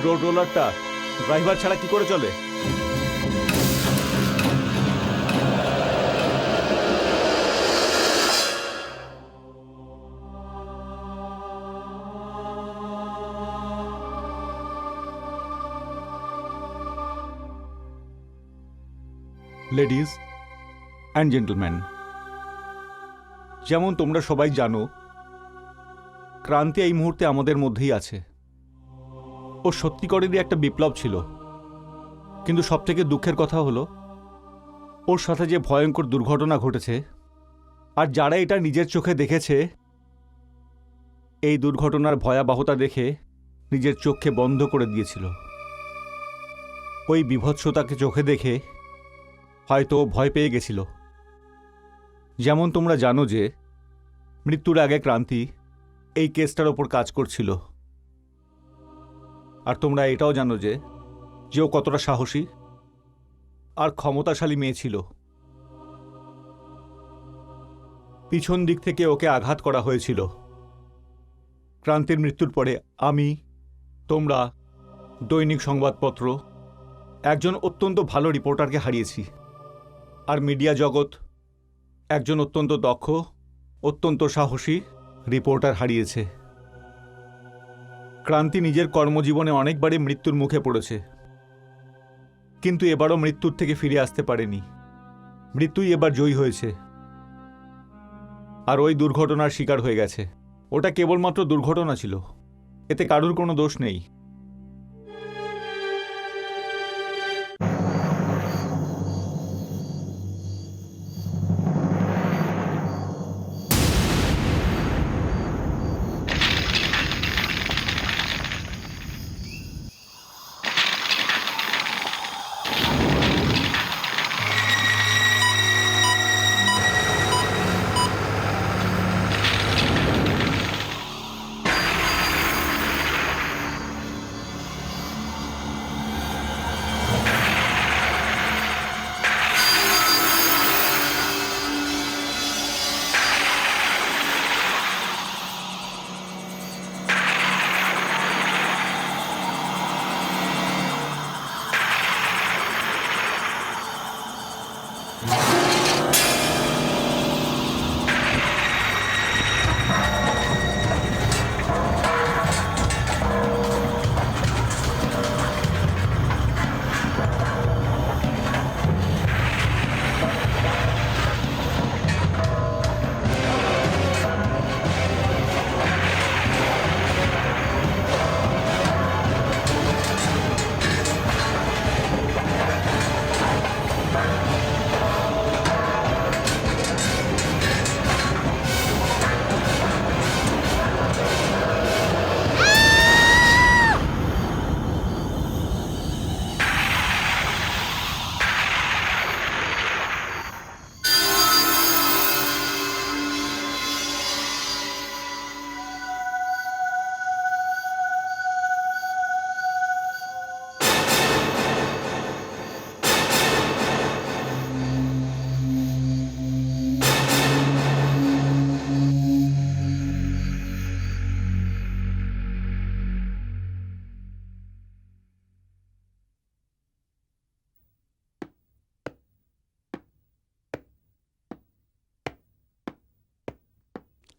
Road রোলারটা driver ছাড়া কি করে চলে? লেডিজ অ্যান্ড জেন্টলম্যান, যেমন তোমরা সবাই জানো, ক্রান্তি এই মুহূর্তে আমাদের মধ্যেই আছে। ও সত্যিকারেরই একটা বিপ্লব ছিল, কিন্তু সবথেকে দুঃখের কথা হলো ওর সাথে যে ভয়ঙ্কর দুর্ঘটনা ঘটেছে, আর যারা এটা নিজের চোখে দেখেছে, এই দুর্ঘটনার ভয়াবহতা দেখে নিজের চোখকে বন্ধ করে দিয়েছিল। ওই বিভৎসতাকে চোখে দেখে হয়তো ও ভয় পেয়ে গেছিল। যেমন তোমরা জানো যে মৃত্যুর আগে ক্রান্তি এই কেসটার ওপর কাজ করছিল, আর তোমরা এটাও জানো যে ও কতটা সাহসী আর ক্ষমতাশালী মেয়ে ছিল। পিছন দিক থেকে ওকে আঘাত করা হয়েছিল। ক্রান্তির মৃত্যুর পরে আমি, তোমরা, দৈনিক সংবাদপত্র একজন অত্যন্ত ভালো রিপোর্টারকে হারিয়েছি, আর মিডিয়া জগৎ একজন অত্যন্ত দক্ষ, অত্যন্ত সাহসী রিপোর্টার হারিয়েছে। ক্রান্তি নিজের কর্মজীবনে অনেকবারই মৃত্যুর মুখে পড়েছে, কিন্তু এবারও মৃত্যুর থেকে ফিরে আসতে পারেনি। মৃত্যুই এবার জয়ী হয়েছে, আর ওই দুর্ঘটনার শিকার হয়ে গেছে। ওটা কেবলমাত্র দুর্ঘটনা ছিল, এতে কারুর কোনো দোষ নেই।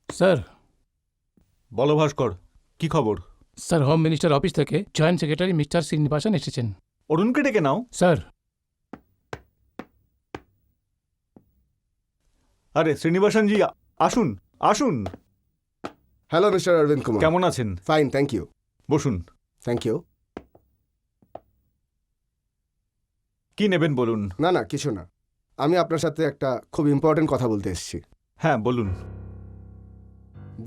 স্যার, বলো ভাস্কর, কি খবর? স্যার, হোম মিনিস্টার অফিস থেকে জয়েন্ট সেক্রেটারি মিস্টার শ্রীনিবাসন এসেছেন। অরুণকে ডেকে নাও। স্যার, আরে শ্রীনিবাসনজি, আসুন আসুন। হ্যালো মিস্টার অরবিন্দ কুমার, কেমন আছেন? Fine, thank you. বসুন। Thank you. কি নেবেন বলুন। না না, কিছু না, আমি আপনার সাথে একটা খুব ইম্পর্টেন্ট কথা বলতে এসেছি। হ্যাঁ বলুন।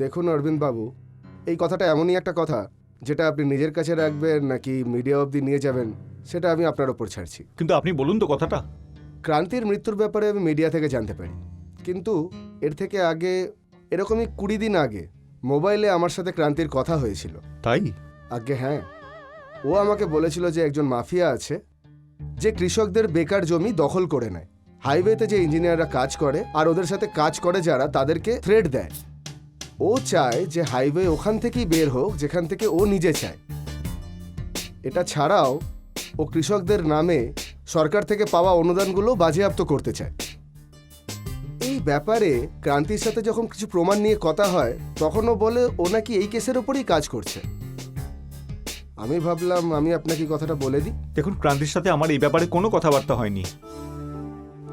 দেখুন অরবিন্দ বাবু, এই কথাটা এমনই একটা কথা যেটা আপনি নিজের কাছে রাখবেন নাকি মিডিয়া অবধি নিয়ে যাবেন সেটা আমি আপনার ওপর ছাড়ছি। কিন্তু আপনি বলুন তো কথাটা। ক্রান্তির মৃত্যুর ব্যাপারে আমি মিডিয়া থেকে জানতে পারি, কিন্তু এর থেকে আগে, এরকমই 20 দিন আগে মোবাইলে আমার সাথে ক্রান্তির কথা হয়েছিল। তাই? আগে হ্যাঁ, ও আমাকে বলেছিল যে একজন মাফিয়া আছে যে কৃষকদের বেকার জমি দখল করে নেয়, হাইওয়েতে যে ইঞ্জিনিয়াররা কাজ করে আর ওদের সাথে কাজ করে যারা, তাদেরকে থ্রেট দেয়। ও চায় যে হাইওয়ে ওখান থেকেই বের হোক যেখান থেকে ও নিজে চায়। এটা ছাড়াও ও কৃষকদের নামে সরকার থেকে পাওয়া অনুদানগুলো বাজেয়াপ্ত করতে চায়। এই ব্যাপারে ক্রান্তির সাথে যখন কিছু প্রমাণ নিয়ে কথা হয় তখন ও বলে ও নাকি এই কেসের ওপরেই কাজ করছে। আমি ভাবলাম আমি আপনাকে কথাটা বলে দিই। দেখুন, ক্রান্তির সাথে আমার এই ব্যাপারে কোনো কথাবার্তা হয়নি।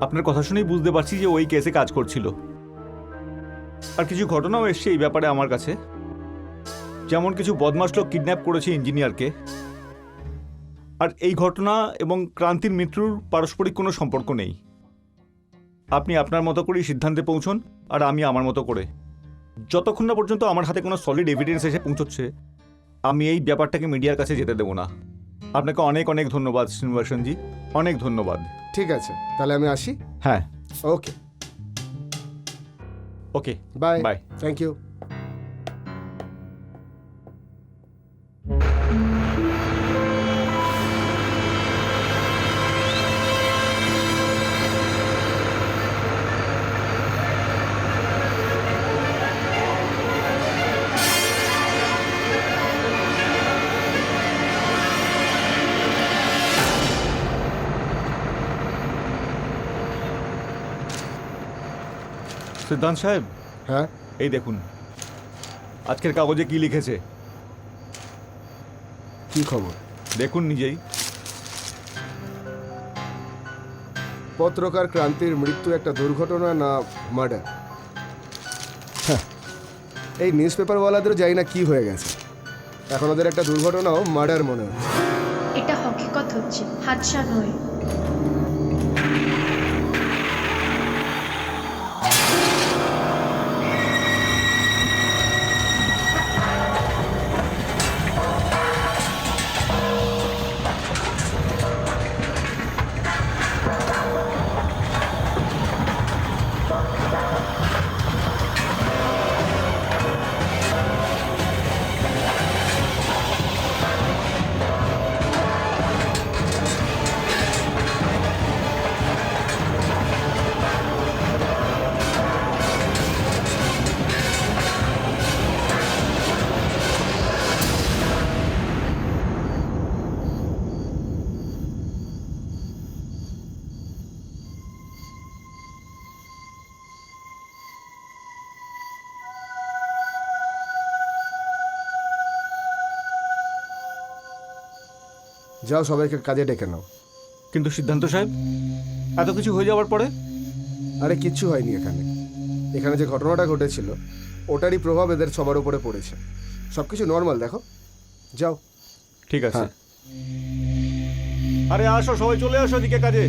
আপনার কথা শুনেই বুঝতে পারছি যে ওই কেসে কাজ করছিল। আর কিছু ঘটনাও এসছে এই ব্যাপারে আমার কাছে, যেমন কিছু বদমাশ লোক কিডন্যাপ করেছে ইঞ্জিনিয়ারকে। আর এই ঘটনা এবং ক্রান্তির মৃত্যুর পারস্পরিক কোনো সম্পর্ক নেই। আপনি আপনার মতো করেই সিদ্ধান্তে পৌঁছন, আর আমি আমার মতো করে। যতক্ষণ না পর্যন্ত আমার হাতে কোনো সলিড এভিডেন্স এসে পৌঁছচ্ছে, আমি এই ব্যাপারটাকে মিডিয়ার কাছে যেতে দেবো না। আপনাকে অনেক অনেক ধন্যবাদ শ্রীনিবাসনজি, অনেক ধন্যবাদ। ঠিক আছে, তাহলে আমি আসি। হ্যাঁ, okay, okay, bye bye. Thank you. Siddhanta সাহেব, হ্যাঁ, এই দেখুন আজকের কাগজে কি লিখেছে। কি খবর? দেখুন নিজেই। পত্রকার ক্রান্তির মৃত্যু একটা দুর্ঘটনা না মার্ডার? এই নিউজ পেপারওয়ালাদেরও জানি না কি হয়ে গেছে, এখন ওদের একটা দুর্ঘটনাও মার্ডার মনে হচ্ছে। এটা হকিকত হচ্ছে, হাদসা নয়। যাও, সবাইকে কাজে ডেকে নাও। কিন্তু সিদ্ধান্ত সাহেব, এত কিছু হয়ে যাওয়ার পরে? আরে কিচ্ছু হয়নি, এখানে এখানে যে ঘটনাটা ঘটেছিল ওটারই প্রভাব এদের সবার উপরে পড়েছে। সব কিছু নর্মাল, দেখো। যাও। ঠিক আছে। হ্যাঁ। আরে আসো, সবাই চলে আসো এদিকে কাজে।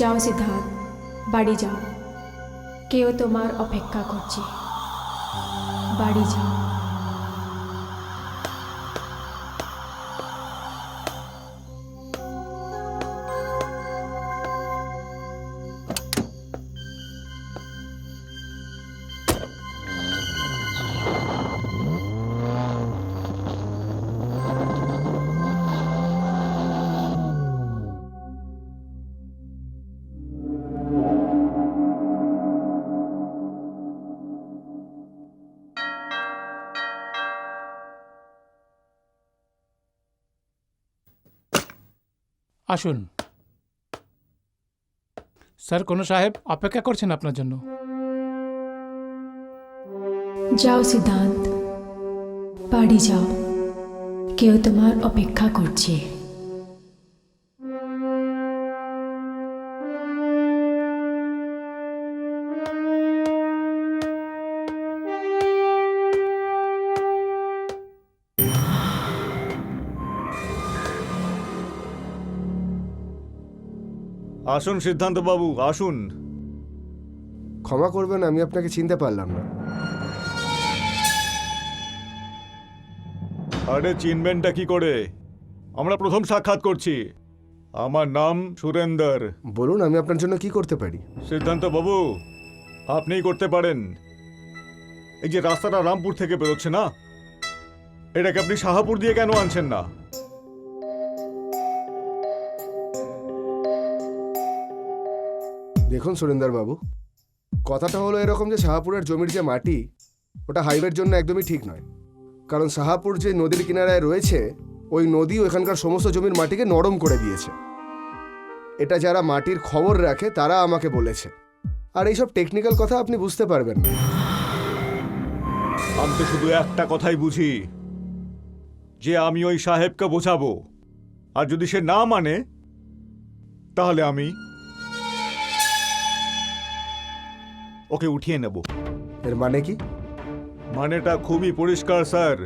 যাও সিদ্ধার্থ, বাড়ি যাও। কেউ তোমার অপেক্ষা করছে, বাড়ি যাও। আসুন স্যার, কোনো সাহেব অপেক্ষা করছেন আপনার জন্য। যাও সিদ্ধান্ত, বাড়ি যাও, কেউ তোমার অপেক্ষা করছে। আসুন সিদ্ধান্ত বাবু, আসুন। ক্ষমা করবেন, আমি আপনাকে চিনতে পারলাম না। আরে চিনবেনটা কি করে? আমরা প্রথম সাক্ষাৎ করছি। আমার নাম সুরেন্দর। বলুন, আমি আপনার জন্য কি করতে পারি? সিদ্ধান্ত বাবু, আপনিই করতে পারেন। এই যে রাস্তাটা রামপুর থেকে বেরোচ্ছে না, এটাকে আপনি শাহাপুর দিয়ে কেন আনছেন না? দেখুন সুরেন্দর বাবু, কথাটা হলো এরকম যে শাহাপুরের জমির যে মাটি, ওটা হাইওয়ের জন্য একদমই ঠিক নয়। কারণ শাহাপুর যে নদীর কিনারায় রয়েছে, ওই নদী ওখানকার সমস্ত জমির মাটিকে নরম করে দিয়েছে। এটা যারা মাটির খবর রাখে তারা আমাকে বলেছে। আর এইসব টেকনিক্যাল কথা আপনি বুঝতে পারবেন না। আমি তো শুধু একটা কথাই বুঝি, যে আমি ওই সাহেবকে বোঝাবো, আর যদি সে না মানে তাহলে আমি ওকে উঠিয়ে নেব। এর মানে কি? মানেটা খুবই পরিষ্কার স্যার।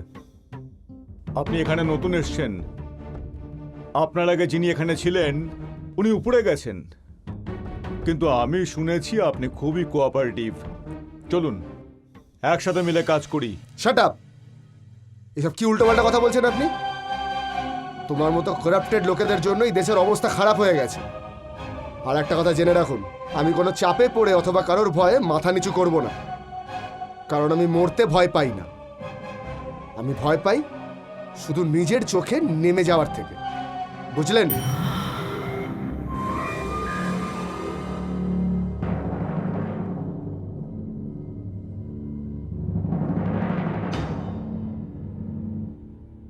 আপনি এখানে নতুন এসেছেন, আপনার আগে যিনি এখানে ছিলেন উনি উপরে গেছেন, কিন্তু আমি শুনেছি আপনি খুবই কোঅপারেটিভ। চলুন একসাথে মিলে কাজ করি। Shut up! এসব কি উল্টোপাল্টা কথা বলছেন আপনি? তোমার মতো করাপ্টেড লোকেদের জন্যই দেশের অবস্থা খারাপ হয়ে গেছে। আর একটা কথা জেনে রাখুন, আমি কোনো চাপে পড়ে অথবা কারোর ভয়ে মাথা নিচু করব না। কারণ আমি মরতে ভয় পাই না। আমি ভয় পাই শুধু নিজের চোখে নেমে যাওয়ার থেকে। বুঝলেন?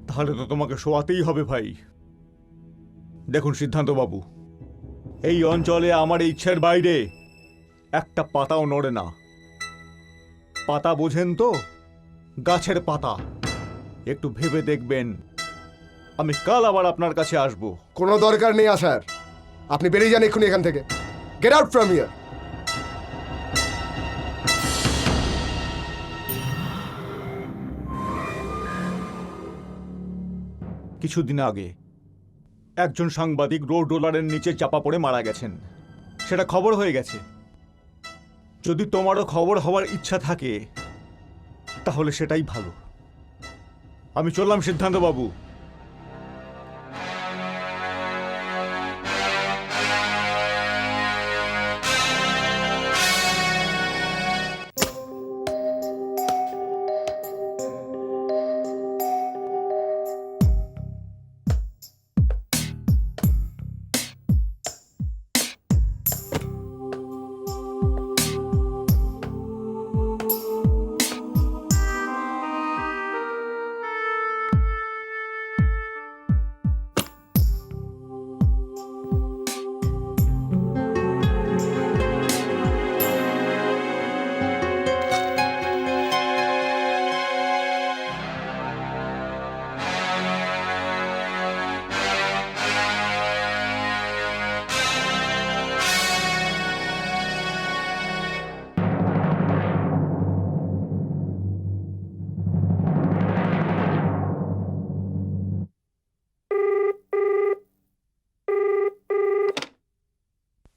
তাহলে তো তোমাকে শোয়াতেই হবে ভাই। দেখুন সিদ্ধান্ত বাবু, এই অঞ্চলে আমার ইচ্ছের বাইরে একটা পাতাও নড়ে না। পাতা বোঝেন তো? গাছের পাতা। একটু ভেবে দেখবেন, আমি কাল আবার আপনার কাছে আসব। কোনো দরকার নেই আসার। আপনি বেরিয়ে যান এক্ষুনি এখান থেকে। Get out from here. কিছুদিন আগে একজন সাংবাদিক রোড রোলারের নিচে চাপা পড়ে মারা গেছেন, সেটা খবর হয়ে গেছে। যদি তোমারও খবর হওয়ার ইচ্ছা থাকে তাহলে সেটাই ভালো। আমি চললাম সিদ্ধান্ত বাবু।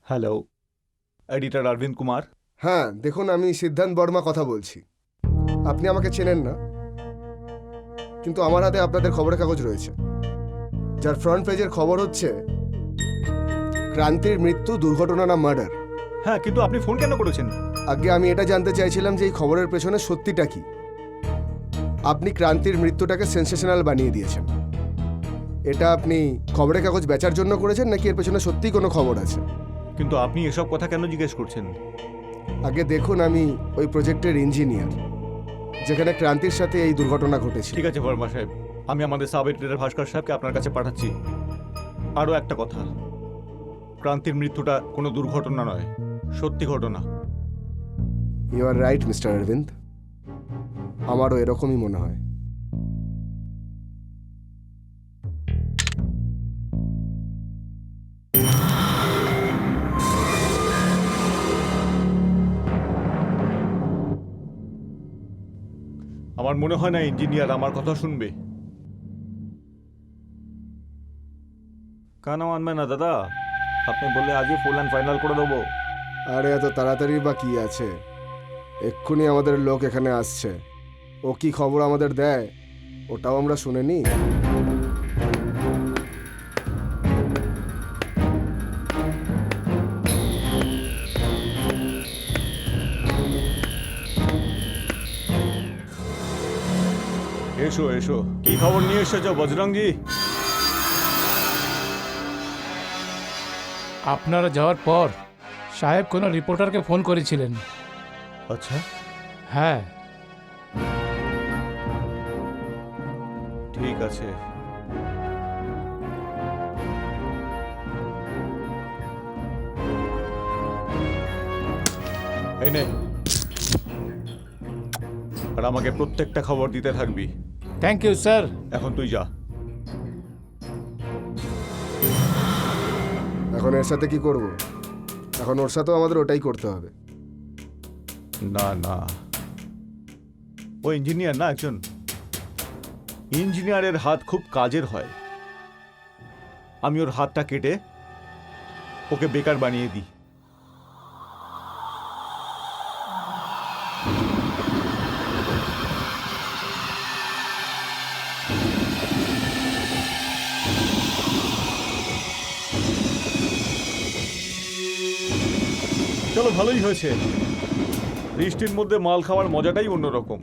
Hello, editor Arvind Kumar. হ্যাঁ দেখুন, আমি সিদ্ধান্ত বর্মা কথা বলছি। আপনি আমাকে চেনেন না, কিন্তু আমার হাতে আপনাদের খবরের কাগজ রয়েছে, যার ফ্রন্ট পেজের খবর হচ্ছে ক্রান্তির মৃত্যু দুর্ঘটনা না মার্ডার। হ্যাঁ, কিন্তু আপনি ফোন কেন করেছেন? আগে আমি এটা জানতে চাইছিলাম যে এই খবরের পেছনে সত্যিটা কি। আপনি ক্রান্তির মৃত্যুটাকে সেন্সেশনাল বানিয়ে দিয়েছেন। এটা আপনি খবরের কাগজ বেচার জন্য করেছেন, নাকি এর পেছনে সত্যিই কোনো খবর আছে? কিন্তু আপনি এসব কথা কেন জিজ্ঞেস করছেন? আগে দেখুন, আমি ওই প্রজেক্টের ইঞ্জিনিয়ার, যেখানে ক্রান্তির সাথে এই দুর্ঘটনা ঘটেছে। ঠিক আছে বর্মা সাহেব, আমি আমাদের সাব এডিটর ভাস্কর সাহেবকে আপনার কাছে পাঠাচ্ছি। আরও একটা কথা, ক্রান্তির মৃত্যুটা কোনো দুর্ঘটনা নয়, সত্যি ঘটনা। You are right mister Arvind, আমারও এরকমই মনে হয়। আমার মনে হয় না ইঞ্জিনিয়ার আমার কথা শুনবে। কেন মানবে না দাদা? আপনি বললে আজই ফুল অ্যান্ড ফাইনাল করে দেবো। আরে এত তাড়াতাড়ি বা কি আছে, এক্ষুনি আমাদের লোক এখানে আসছে। ও কি খবর আমাদের দেয় ওটাও আমরা শুনে নিই। এসো এসো, কি খবর নিয়ে এসেছো বজরংজি? আপনারা যাওয়ার পর সাহেব কোনো রিপোর্টারকে ফোন করেছিলেন। আচ্ছা, হ্যাঁ, ঠিক আছে। এই নে, আর আমাকে প্রত্যেকটা খবর দিতে থাকবি। Thank you sir. এখন তুই যা। এখন এর সাথে কি করব? এখন ওর সাথেও আমাদের ওটাই করতে হবে। না না, ও ইঞ্জিনিয়ার না, একজন ইঞ্জিনিয়ারের হাত খুব কাজের হয়। আমি ওর হাতটা কেটে ওকে বেকার বানিয়ে দিই। চলো, ভালোই হয়েছে। বৃষ্টির মধ্যে মাল খাওয়ার মজাটাই অন্যরকম।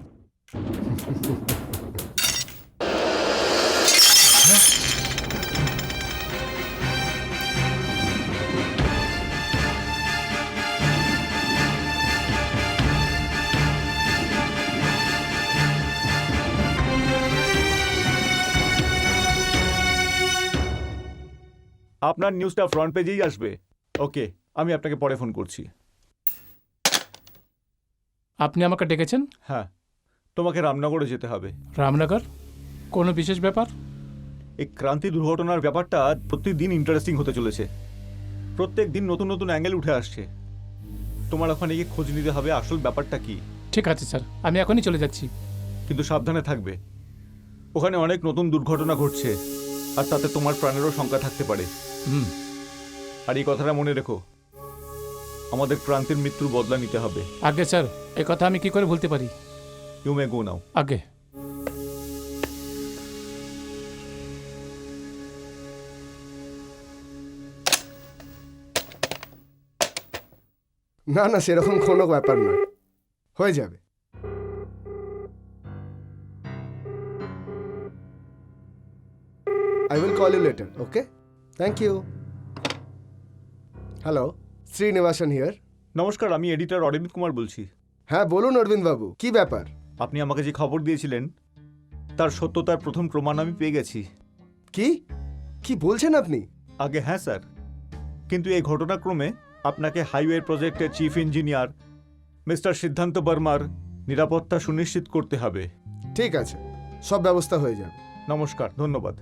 আপনার নিউজটা ফ্রন্ট পেজেই আসবে। ওকে, আমি আপনাকে পরে ফোন করছি। আপনি আমাকে ডেকেছেন? হ্যাঁ, তোমাকে রামনগরে যেতে হবে। রামনগর? কোনো বিশেষ ব্যাপার? এই ক্রান্তি দুর্ঘটনার ব্যাপারটা প্রতিদিন ইন্টারেস্টিং হতে চলেছে। প্রত্যেক দিন নতুন নতুন অ্যাঙ্গেল উঠে আসছে। তোমার ওখানে গিয়ে খোঁজ নিতে হবে আসল ব্যাপারটা কি। ঠিক আছে স্যার, আমি এখনই চলে যাচ্ছি। কিন্তু সাবধানে থাকবে, ওখানে অনেক নতুন দুর্ঘটনা ঘটছে, আর তাতে তোমার প্রাণেরও শঙ্কা থাকতে পারে। হুম। আর এই কথাটা মনে রেখো, আমাদের ক্রান্তির মৃত্যুর বদলা নিতে হবে। আগে স্যার, এ কথা আমি কি করে ভুলতে পারি? ইউ মে গো নাও। আগে। না না, সেরকম কোনো ব্যাপার নয়, হয়ে যাবে। I will call you later, okay? Thank you. Hello, Srinivasan here. নমস্কার, আমি এডিটর অরবিন্দ কুমার বলছি। হ্যাঁ বলুন অরবিন্দ বাবু, কি ব্যাপার? আপনি আমাকে যে খবর দিয়েছিলেন তার সত্যতার প্রথম প্রমাণ আমি পেয়ে গেছি। কি কি বলছেন আপনি? আগে হ্যাঁ স্যার, কিন্তু এই ঘটনাক্রমে আপনাকে হাইওয়ে প্রজেক্টের চিফ ইঞ্জিনিয়ার মিস্টার সিদ্ধান্ত বর্মার নিরাপত্তা সুনিশ্চিত করতে হবে। ঠিক আছে, সব ব্যবস্থা হয়ে যাবে। নমস্কার, ধন্যবাদ।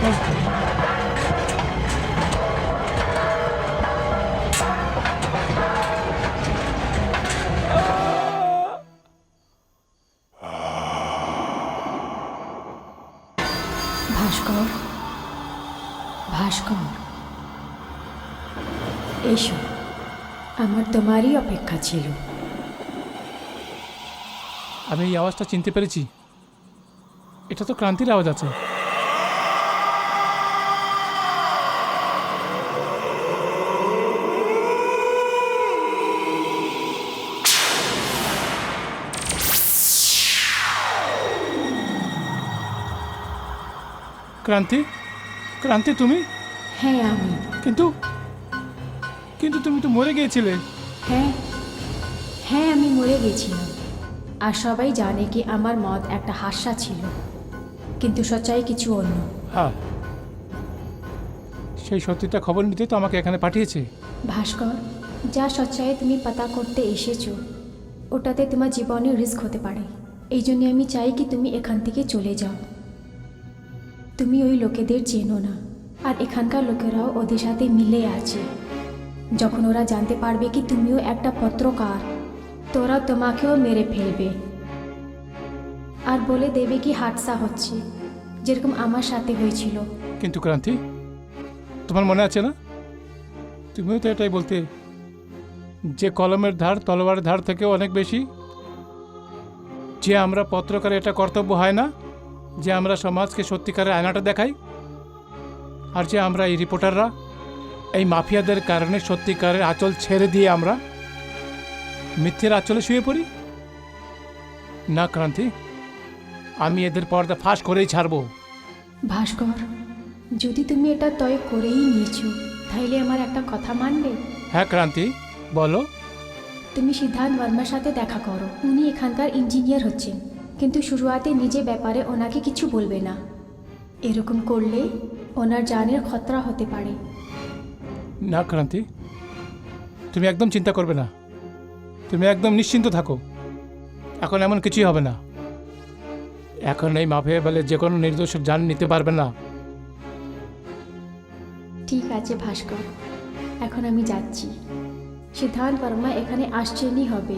ভাস্কর, ভাস্কর, এসো, আমার তোমারই অপেক্ষা ছিল। আমি এই আওয়াজটা চিনতে পেরেছি। এটা তো ক্রান্তির আওয়াজ আছে। ক্রান্তি, ক্রান্তি তুমি? হ্যাঁ আমি। কিন্তু কিন্তু তুমি তো মরে গিয়েছিলে। হ্যাঁ, হ্যাঁ আমি মরে গেছিলাম। আর সবাই জানে কি আমার মত একটা হাস্যা ছিল, কিন্তু সচ্চাই কিছু অন্য। হ্যাঁ, সেই সত্যিটা খবর নিতে তো আমাকে এখানে পাঠিয়েছে। ভাস্কর, যা সচ্চাই তুমি পাতা করতে এসেছো ওটাতে তোমার জীবনে রিস্ক হতে পারে। এই জন্য আমি চাই কি তুমি এখান থেকে চলে যাও। তুমি ওই লোকেদের চেনো না, আর এখানকার লোকেরাও ওদের সাথে মিলে আছে। যখন ওরা জানতে পারবে কি তুমিও একটা পত্রকার, তোরা তোমাকেও মেরে ফেলবে আর বলে দেবে কি হাদসা হচ্ছে, যেরকম আমার সাথে হয়েছিল। কিন্তু ক্রান্তি, তোমার মনে আছে না, তুমিও তো এটাই বলতে যে কলমের ধার তলোয়ারের ধার থেকেও অনেক বেশি। যে আমরা পত্রকারে এটা কর্তব্য হয় না যে আমরা সমাজকে সত্যিকারের আয়নাটা দেখাই, আর যে আমরা এই রিপোর্টাররা এই মাফিয়াদের কারণে সত্যিকারের আঁচল ছেড়ে দিয়ে আমরা মিথ্যের আঁচলে শুয়ে পড়ি। না ক্রান্তি, আমি এদের পর্দা ফাঁস করেই ছাড়বো। ভাস্কর, যদি তুমি এটা তয় করেই নিয়েছো তাহলে আমার একটা কথা মানবে? হ্যাঁ ক্রান্তি, বলো। তুমি সিদ্ধান্ত বর্মার সাথে দেখা করো। উনি এখানকার ইঞ্জিনিয়ার হচ্ছেন, কিন্তু শুরুয়াতে নিজে ব্যাপারে ওনাকে কিছু বলবে না। এরকম করলে ওনার জানের খতরা হতে পারে। না ক্রান্তি, তুমি একদম চিন্তা করবে না, তুমি একদম নিশ্চিন্ত থাকো। এখন এমন কিছুই হবে না। এখন এই মাফিয়া বলে যে কোনো নির্দোষ জান নিতে পারবে না। ঠিক আছে ভাস্কর, এখন আমি যাচ্ছি। সিদ্ধান্ত বর্মা এখানে আসছেনই হবে।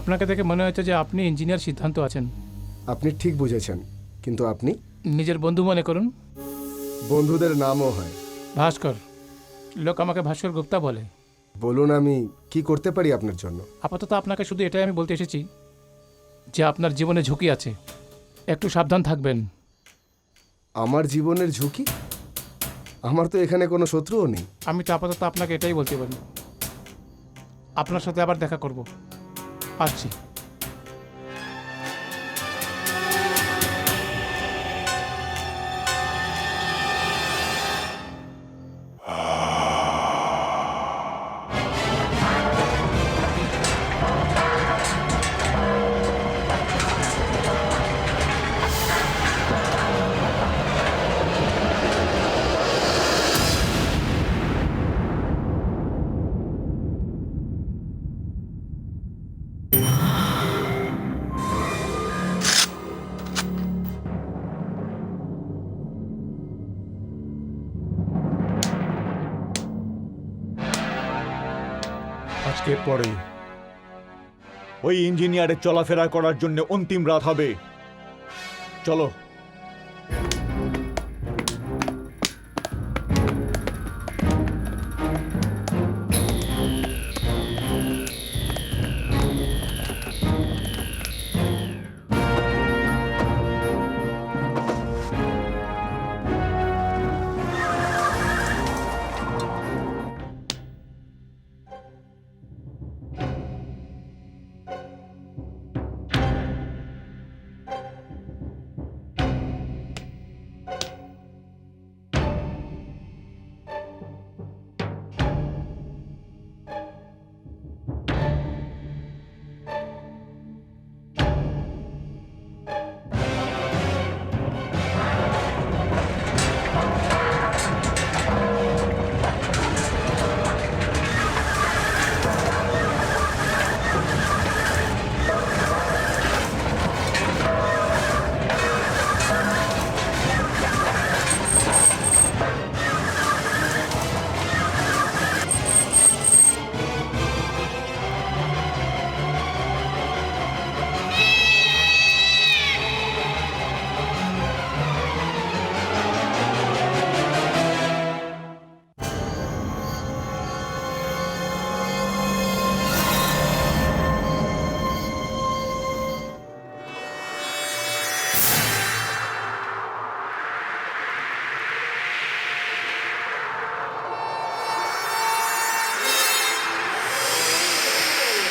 আপনাকে দেখে মনে হচ্ছে যে আপনি ইঞ্জিনিয়ার সিদ্ধান্ত আছেন। আপনি ঠিক বুঝেছেন, কিন্তু আপনি? নিজের বন্ধু মনে করুন। বন্ধুদের নামও হয়। ভাস্কর, লোক আমাকে ভাস্কর গুপ্তা বলে। বলুন, আমি কি করতে পারি আপনার জন্য? আপাতত আপনাকে শুধু এটাই আমি বলতে এসেছি যে আপনার জীবনে ঝুঁকি আছে, একটু সাবধান থাকবেন। আমার জীবনের ঝুঁকি? আমার তো এখানে কোনো শত্রুও নেই। আমি তো আপাতত আপনাকে এটাই বলতে পারি। আপনার সাথে আবার দেখা করব, আসছি। আজকে পরে ওই ইঞ্জিনিয়ারের চলাফেরা করার জন্য অন্তিম রাত হবে। চলো।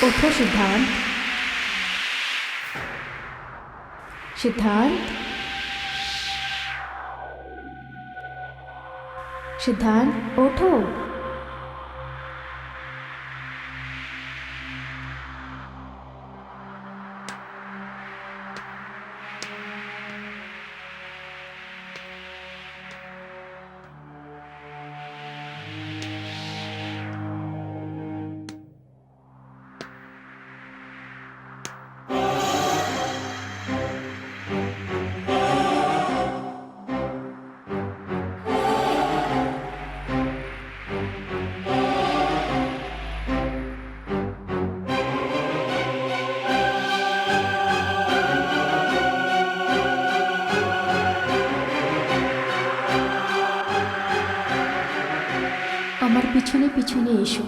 ওঠো সিদ্ধান্ত। সিদ্ধান্ত, সিদ্ধান্ত ওঠো। আমার পিছনে পিছনে এসো।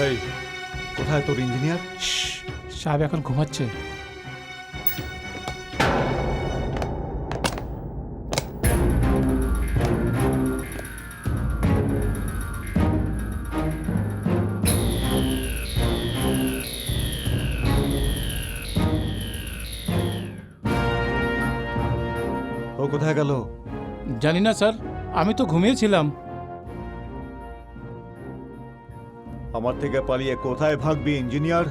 এই, কোথায় তোর ইঞ্জিনিয়ার? সাহেব এখন ঘুমাচ্ছে। ও কোথায় গেল? জানি না স্যার, আমি তো ঘুমিয়েছিলাম। আমার থেকে পালিয়ে কোথায় ভাগবি ইঞ্জিনিয়ার?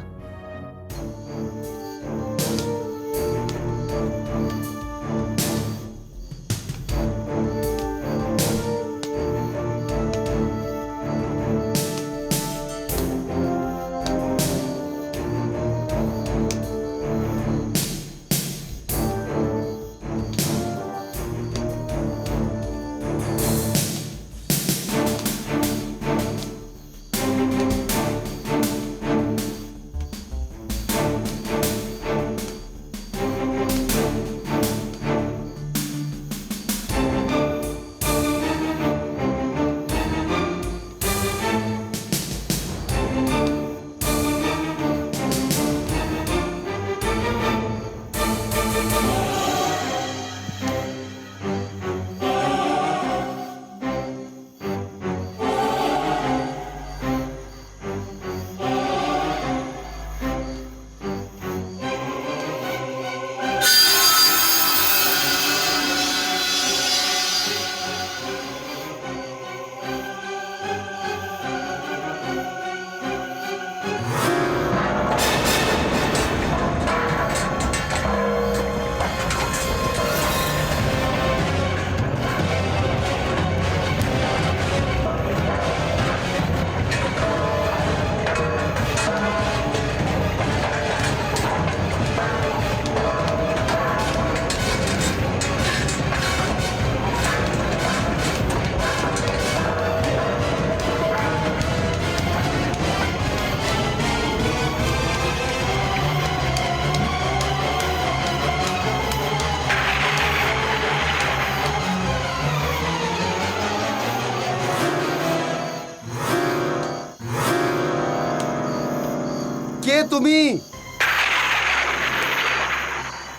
কে তুমি?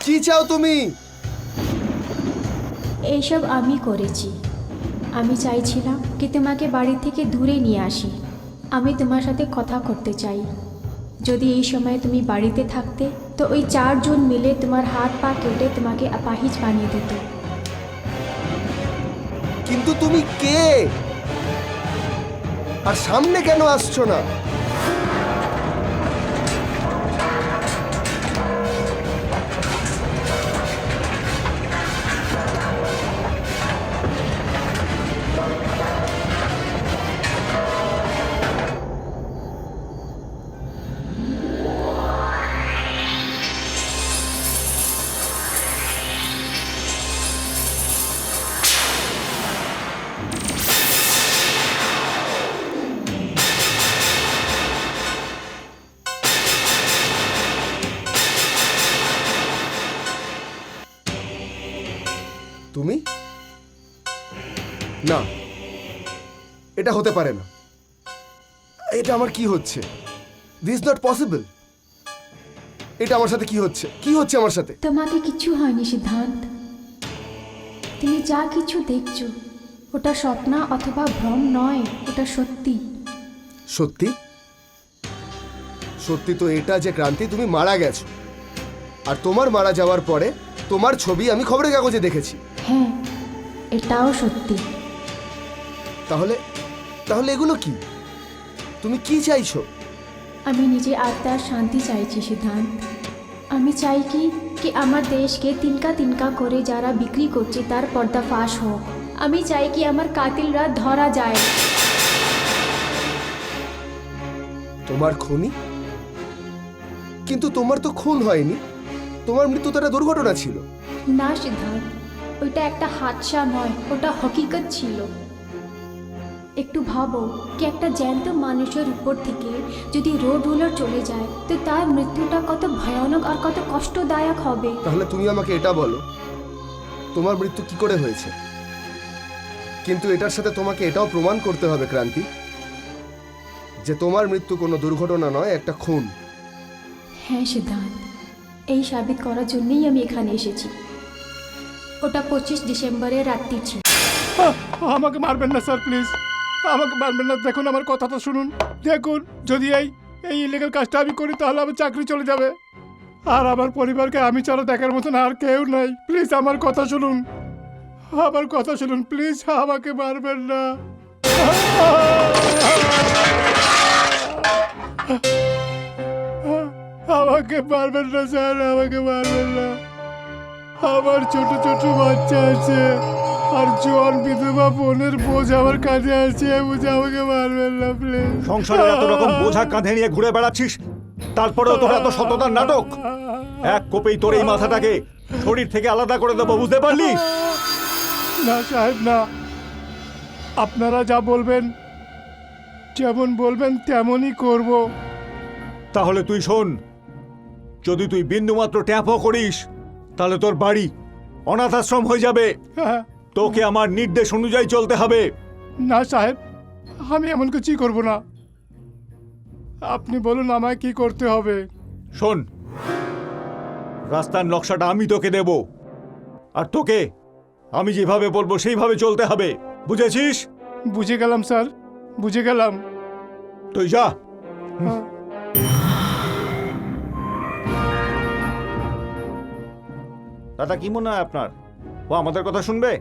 কি চাও তুমি? এইসব আমি করেছি। আমি চাইছিলাম কি তোমাকে বাড়ি থেকে দূরে নিয়ে আসি। আমি তোমার সাথে কথা করতে চাই। যদি এই সময় তুমি বাড়িতে থাকতে তো ওই 4 জন মিলে তোমার হাত পা কেটে তোমাকে আপাহিজ বানিয়ে দিত। কিন্তু তুমি কে, আর সামনে কেন আসছো না? তুমি না, এটা হতে পারে না। এটা আমার কি হচ্ছে? This not possible. এটা আমার সাথে কি হচ্ছে? কি হচ্ছে আমার সাথে? তোমাকে কিছু হয়নি সিদ্ধান্ত। তুমি যা কিছু দেখছো ওটা স্বপ্ন অথবা ভ্রম নয়, ওটা সত্যি। সত্যি? সত্যি তো এটা যে ক্রান্তি তুমি মারা গেছো, আর তোমার মারা যাওয়ার পরে তোমার ছবি আমি খবরের কাগজে দেখেছি। হ্যাঁ, এটাও সত্যি। তাহলে তাহলে এগুলো কি? তুমি কি চাইছো? আমি নিজে আত্মার শান্তি চাইছি সিদ্ধান্ত। আমি চাই কি আমার দেশকে তিনকা তিনকা করে যারা বিক্রি করছে তার পর্দাফাশ হোক। আমি চাই কি আমার কাতিলরা ধরা যায়। তোমার খুনি? কিন্তু তোমার তো খুন হয়নি, তোমার মৃত্যু তো একটা দুর্ঘটনা ছিল। না সিদ্ধান্ত, ওইটা একটা হাদসা নয়, ওটা হকিকত ছিল। একটু ভাবো কি একটা জ্যান্ত মানুষের উপর থেকে যদি রোড রোলার চলে যায় তো তার মৃত্যুটা কত ভয়ানক আর কত কষ্টদায়ক হবে। তাহলে তুমি আমাকে এটা বলো, তোমার মৃত্যু কি করে হয়েছে? কিন্তু এটার সাথে তোমাকে এটাও প্রমাণ করতে হবে ক্রান্তি, যে তোমার মৃত্যু কোনো দুর্ঘটনা নয়, একটা খুন। হ্যাঁ সিদ্ধান্ত, এই সাবিত করার জন্যই আমি এখানে এসেছি। ওটা 25 ডিসেম্বরের রাত্রি ছিল। আমাকে মারবেন না স্যার, প্লিজ আমাকে মারবেন না। দেখুন আমার কথাটা শুনুন। দেখুন, যদি এই ইলিগাল কাজটা আমি করি তাহলে আমার চাকরি চলে যাবে, আর আমার পরিবারকে আমি ছাড়া দেখার মতন আর কেউ নাই। প্লিজ আমার কথা শুনুন, আমার কথা শুনুন প্লিজ, আমাকে মারবেন না। আমাকে মারবেন না স্যার, আমাকে মারবেন না। আমার ছোট ছোট বাচ্চা আছে আর জোয়ান বিধবা বোনের বোঝ আমার কাঁধে আছে, বুঝে আমাকে মারবেন না প্লিজ। সংসারে এত রকম বোঝা কাঁধে নিয়ে ঘুরে বেড়াচ্ছিস, তারপরেও তোর এত সততার নাটক। এক কোপেই তোর এই মাথাটাকে শরীর থেকে আলাদা করে দেবো, বুঝতে পারলি? না সাহেব না, আপনারা যা বলবেন, যেমন বলবেন তেমনই করব। তাহলে তুই শোন, যদি তুই বিন্দুমাত্র ট্যাপও করিস তাহলে তোর বাড়ি অনাথ আশ্রম হয়ে যাবে। হ্যাঁ। তোকে আমার নির্দেশ অনুযায়ী চলতে হবে। না সাহেব, আমি এমন কিছুই করব না। আপনি বলুন আমায় কি করতে হবে। শোন, রাস্তার নকশাটা আমি তোকে দেব, আর তোকে আমি যেভাবে বলবো সেইভাবে চলতে হবে, বুঝেছিস? বুঝে গেলাম স্যার, বুঝে গেলাম। তুই যা। হ্যাঁ। দাদা, কি মনে হয় আপনার ও আমাদের কথা শুনবে?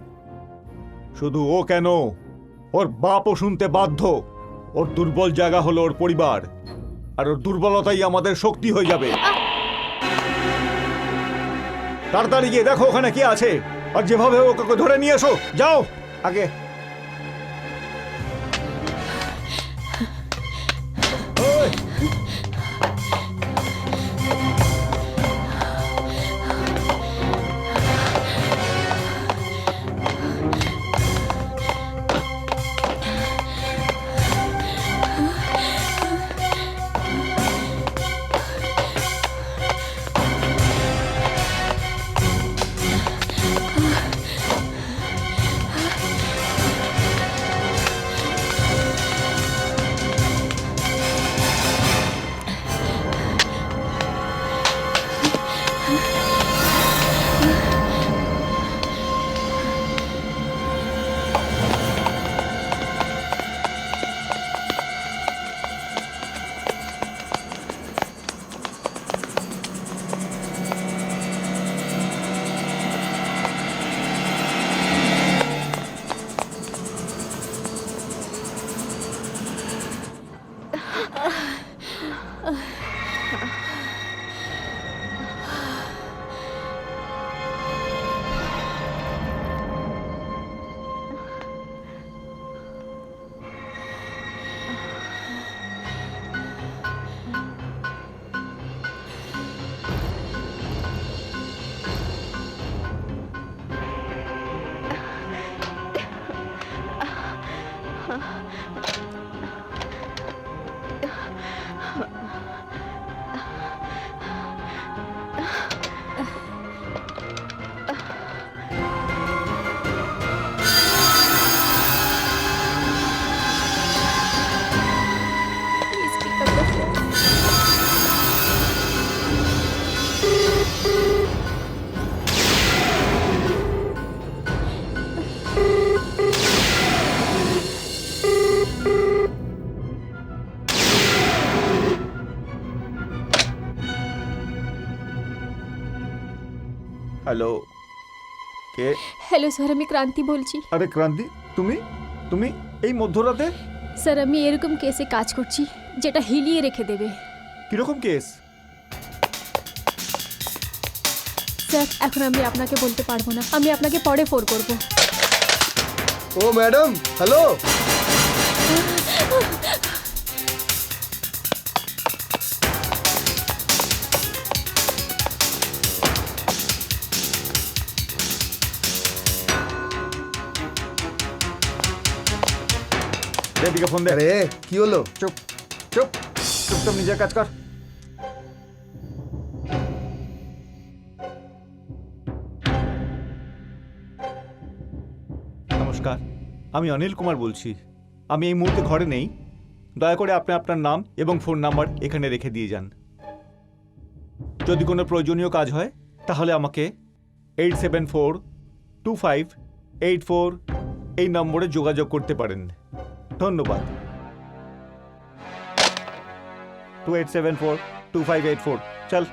শুধু ও কেন, ওর বাপও শুনতে বাধ্য। ওর দুর্বল জায়গা হলো ওর পরিবার, আর ওর দুর্বলতাই আমাদের শক্তি হয়ে যাবে। তাড়াতাড়ি গিয়ে দেখো ওখানে কি আছে, আর যেভাবে ওকে ধরে নিয়ে এসো। যাও আগে। ওই, হ্যালো, কে? হ্যালো স্যার, আমি ক্রান্তি বলছি। আরে ক্রান্তি, তুমি তুমি এই মধ্যরাতে? স্যার, আমি এরকম কেসে কাজ করছি যেটা হিলিয়ে রেখে দেবে। কিরকম কেস? স্যার, এখন আমি আপনাকে বলতে পারবো না, আমি আপনাকে পরে ফোন করব। ও ম্যাডাম, হ্যালো। এদিকে ফোন দে। আরে কি হলো? চুপ চুপ চুপচাপ নিজের কাজ কর। নমস্কার, আমি অনিল কুমার বলছি। আমি এই মুহূর্তে ঘরে নেই। দয়া করে আপনি আপনার নাম এবং ফোন নাম্বার এখানে রেখে দিয়ে যান। যদি কোনো প্রয়োজনীয় কাজ হয় তাহলে আমাকে 874258 এই নম্বরে যোগাযোগ করতে পারেন। ধন্যবাদ। 28742584। চল।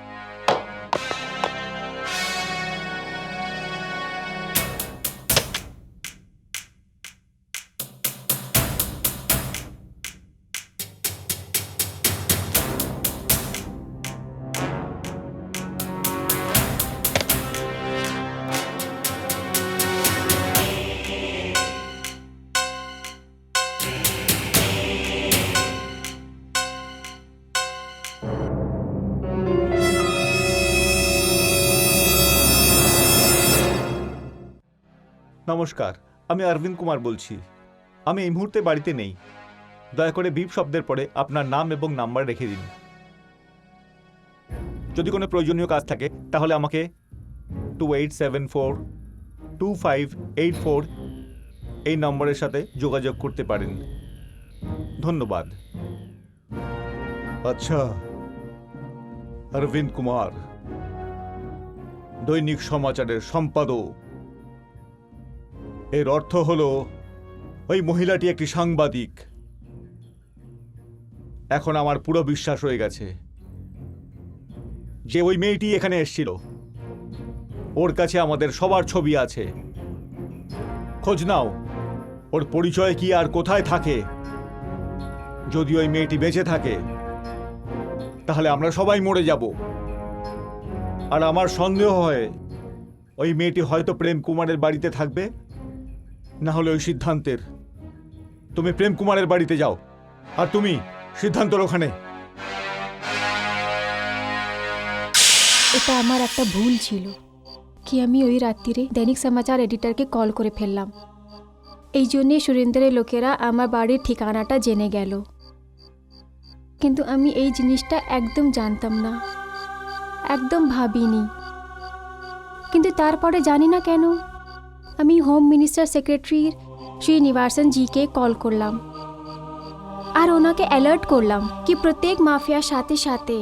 নমস্কার, আমি অরবিন্দ কুমার বলছি। আমি এই মুহূর্তে বাড়িতে নেই। দয়া করে বিপ শব্দের পরে আপনার নাম এবং নাম্বার রেখে দিন। যদি কোনো প্রয়োজনীয় কাজ থাকে তাহলে আমাকে 28742584 এই নম্বরের সাথে যোগাযোগ করতে পারেন। ধন্যবাদ। আচ্ছা, অরবিন্দ কুমার, দৈনিক সমাচারের সম্পাদক। এর অর্থ হলো ওই মহিলাটি একটি সাংবাদিক। এখন আমার পুরো বিশ্বাস হয়ে গেছে যে ওই মেয়েটি এখানে এসেছিল। ওর কাছে আমাদের সবার ছবি আছে। খোঁজ নাও ওর পরিচয় কি আর কোথায় থাকে। যদি ওই মেয়েটি বেঁচে থাকে তাহলে আমরা সবাই মরে যাব। আর আমার সন্দেহ হয় ওই মেয়েটি হয়তো প্রেম কুমারের বাড়িতে থাকবে, না হলে ওই সিদ্ধান্তের। তুমি প্রেম কুমারের বাড়িতে যাও আর তুমি সিদ্ধান্তর ওখানে। এটা আমার একটা ভুল ছিল কি আমি ওই রাত্রিরে দৈনিক সমাচার এডিটরকে কল করে ফেললাম। এই জন্যে সুরেন্দ্রের লোকেরা আমার বাড়ির ঠিকানাটা জেনে গেল। কিন্তু আমি এই জিনিসটা একদম জানতাম না, একদম ভাবিনি। কিন্তু তারপরে জানি না কেন আমি হোম মিনিস্টার সেক্রেটারির শ্রীনিবাসন জিকে কল করলাম আর ওনাকে অ্যালার্ট করলাম কি প্রত্যেক মাফিয়ার সাথে সাথে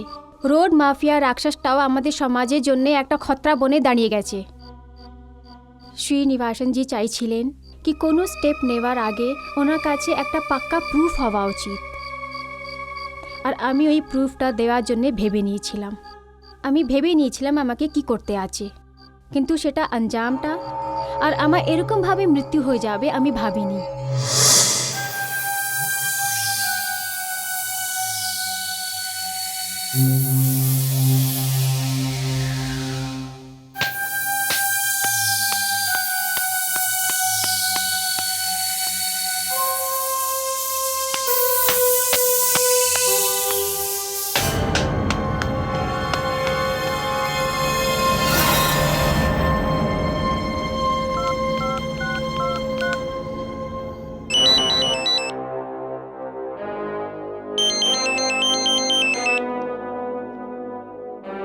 রোড মাফিয়া রাক্ষসটাও আমাদের সমাজের জন্য একটা খতরা বনে দাঁড়িয়ে গেছে। শ্রীনিবাসন জি চাইছিলেন কি কোনো স্টেপ নেওয়ার আগে ওনার কাছে একটা পাক্কা প্রুফ হওয়া উচিত। আর আমি ওই প্রুফটা দেওয়ার জন্য ভেবে নিয়েছিলাম আমাকে কি করতে আছে। কিন্তু সেটা আঞ্জামটা আর আমার এরকমভাবে মৃত্যু হয়ে যাবে আমি ভাবিনি।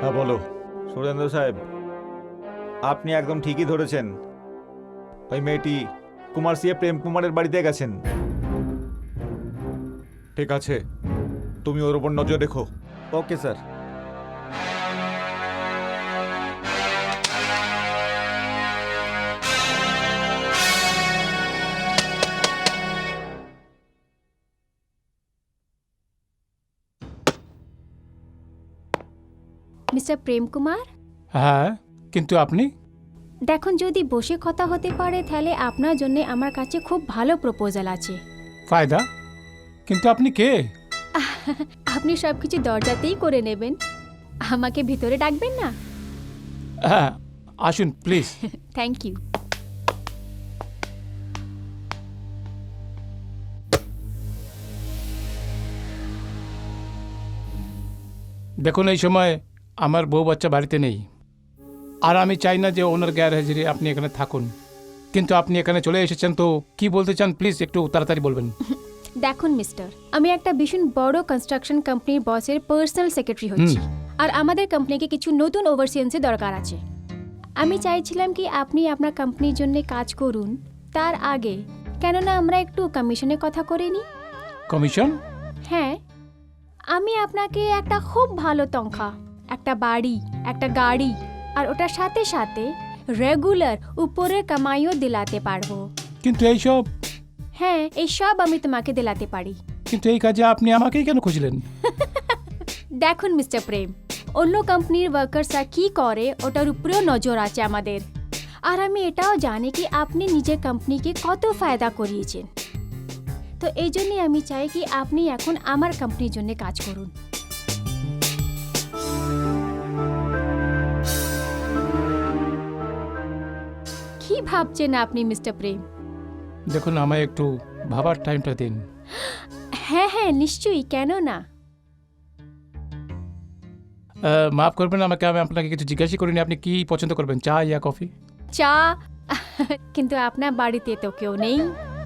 হ্যাঁ বলো সুরেন্দ্র সাহেব, আপনি একদম ঠিকই ধরেছেন। ওই মেয়েটি কুমার সিএ প্রেম কুমারের বাড়িতে গেছেন। ঠিক আছে, তুমি ওর উপর নজর রেখো। Okay sir. মিস্টার প্রেম কুমার, হ্যাঁ, কিন্তু আপনি? দেখুন, যদি বসে কথা হতে পারে তাহলে আপনার জন্য আমার কাছে খুব ভালো প্রপোজাল আছে। ফায়দা? কিন্তু আপনি কে? আপনি সব কিছু দরজাতেই করে নেবেন, আমাকে ভিতরে ডাকবেন না? হ্যাঁ, আসুন প্লিজ। Thank you. দেখুন, এই সময় আমার বউ বাচ্চা বাড়িতে নেই, আর আমি চাই না যে ওনার গ্যারেজে আপনি এখানে থাকুন। কিন্তু আপনি এখানে চলে এসেছেন, তো কি বলতে চান প্লিজ একটু তাড়াতাড়ি বলবেন। দেখুন মিস্টার, আমি একটা ভীষণ বড় কনস্ট্রাকশন কোম্পানির বসের পার্সোনাল সেক্রেটারি হচ্ছি, আর আমাদের কোম্পানিকে কিছু নতুন ওভারসিয়ান্সের দরকার আছে। আমি চাইছিলাম কি আপনি আপনার কোম্পানির জন্য কাজ করুন তার আগে, কেননা আমরা একটু কমিশনের কথা করে নিই। কমিশন? হ্যাঁ, আমি আপনাকে একটা খুব ভালো তনখা, একটা বাড়ি, একটা গাড়ি, আর ওটার সাথে সাথে রেগুলার উপরের কামাইও দিলাতে পারবো। কিন্তু এইসব, হ্যাঁ, এই সব আমি তোমাকে দিলাতে পারি। কিন্তু এই কাজে আপনি আমাকেই কেন খুঁজলেন? দেখুন মিস্টার প্রেম, অন্য কোম্পানির ওয়ার্কার্সরা কি করে ওটার উপরেও নজর আছে আমাদের, আর আমি এটাও জানি কি আপনি নিজের কোম্পানিকে কত ফায়দা করিয়েছেন। তো এই জন্যই আমি চাই কি আপনি এখন আমার কোম্পানির জন্য কাজ করুন। কি ভাবছেন আপনি মিস্টার প্রেম? দেখুন, আমায় একটু ভাবার টাইমটা দিন। হ্যাঁ হ্যাঁ, নিশ্চয়ই, কেন না। মাফ করবেন আমাকে, আমি আপনাকে কিছু জিজ্ঞাসা করিনি। আপনি কি পছন্দ করবেন, চা ইয়া কফি? চা? কিন্তু আপনার বাড়িতে তো কেউ নেই,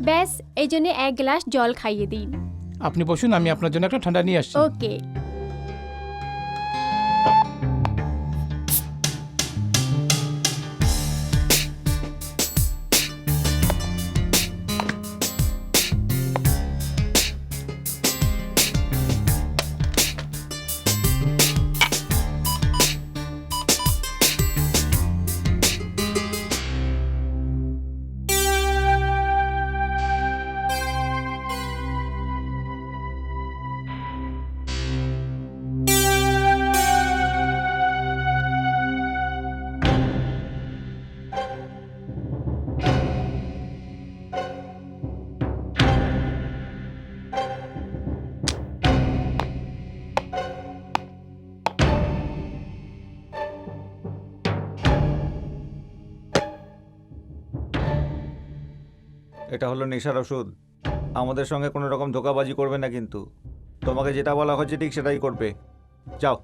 ব্যাস এই জন্য এক গ্লাস জল খাইয়ে দিন। আপনি বসুন, আমি আপনার জন্য একটা ঠান্ডা নিয়ে আসছি। ওকে। এটা হলো নেশার ওষুধ। আমাদের সঙ্গে কোনো রকম ধোকাবাজি করবে না, কিন্তু তোমাকে যেটা বলা হচ্ছে ঠিক সেটাই করবে। যাও।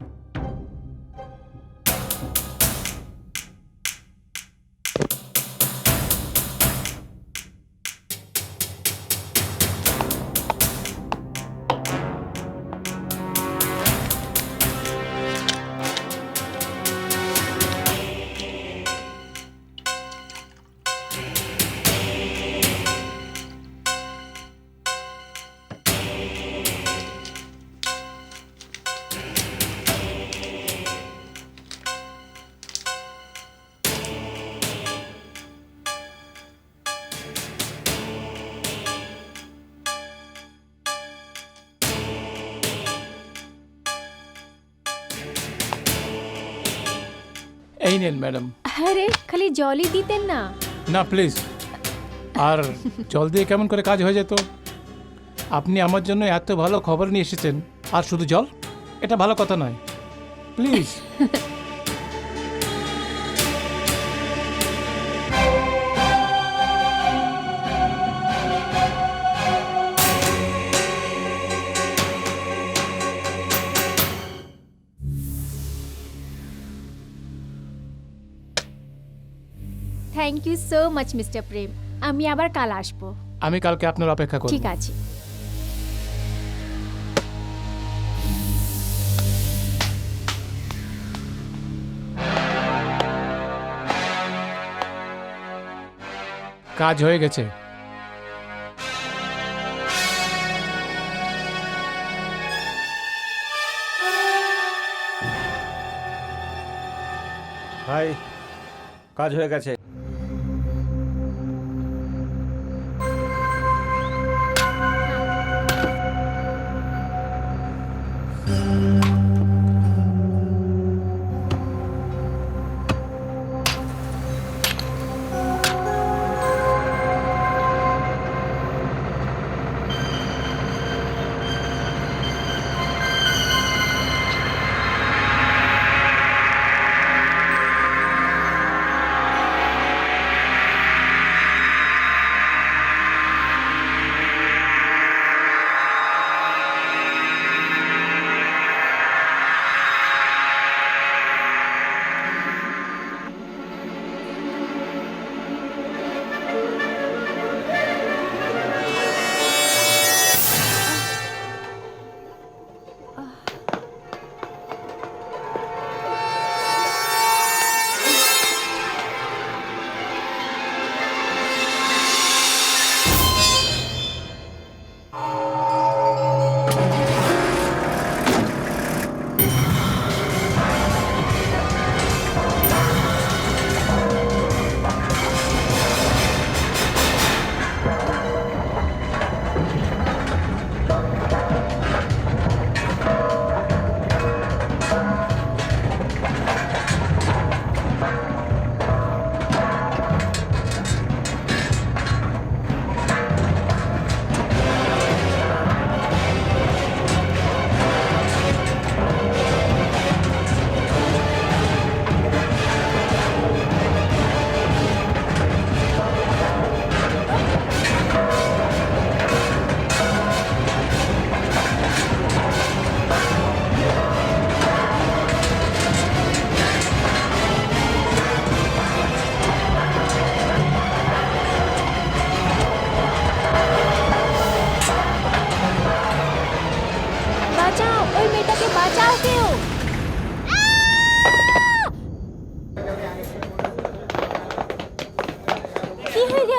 এই নেন ম্যাডাম। আরে খালি জলই দিতেন না? না প্লিজ, আর জল দিয়ে কেমন করে কাজ হয়ে যেত? আপনি আমার জন্য এত ভালো খবর নিয়ে এসেছেন, আর শুধু জল? এটা ভালো কথা নয়, please. Thank you so much mister Prem, আমি আবার কাল আসবো। আমি কালকে আপনার অপেক্ষা করব। ঠিক আছে। কাজ হয়ে গেছে। ভাই, কাজ হয়ে গেছে।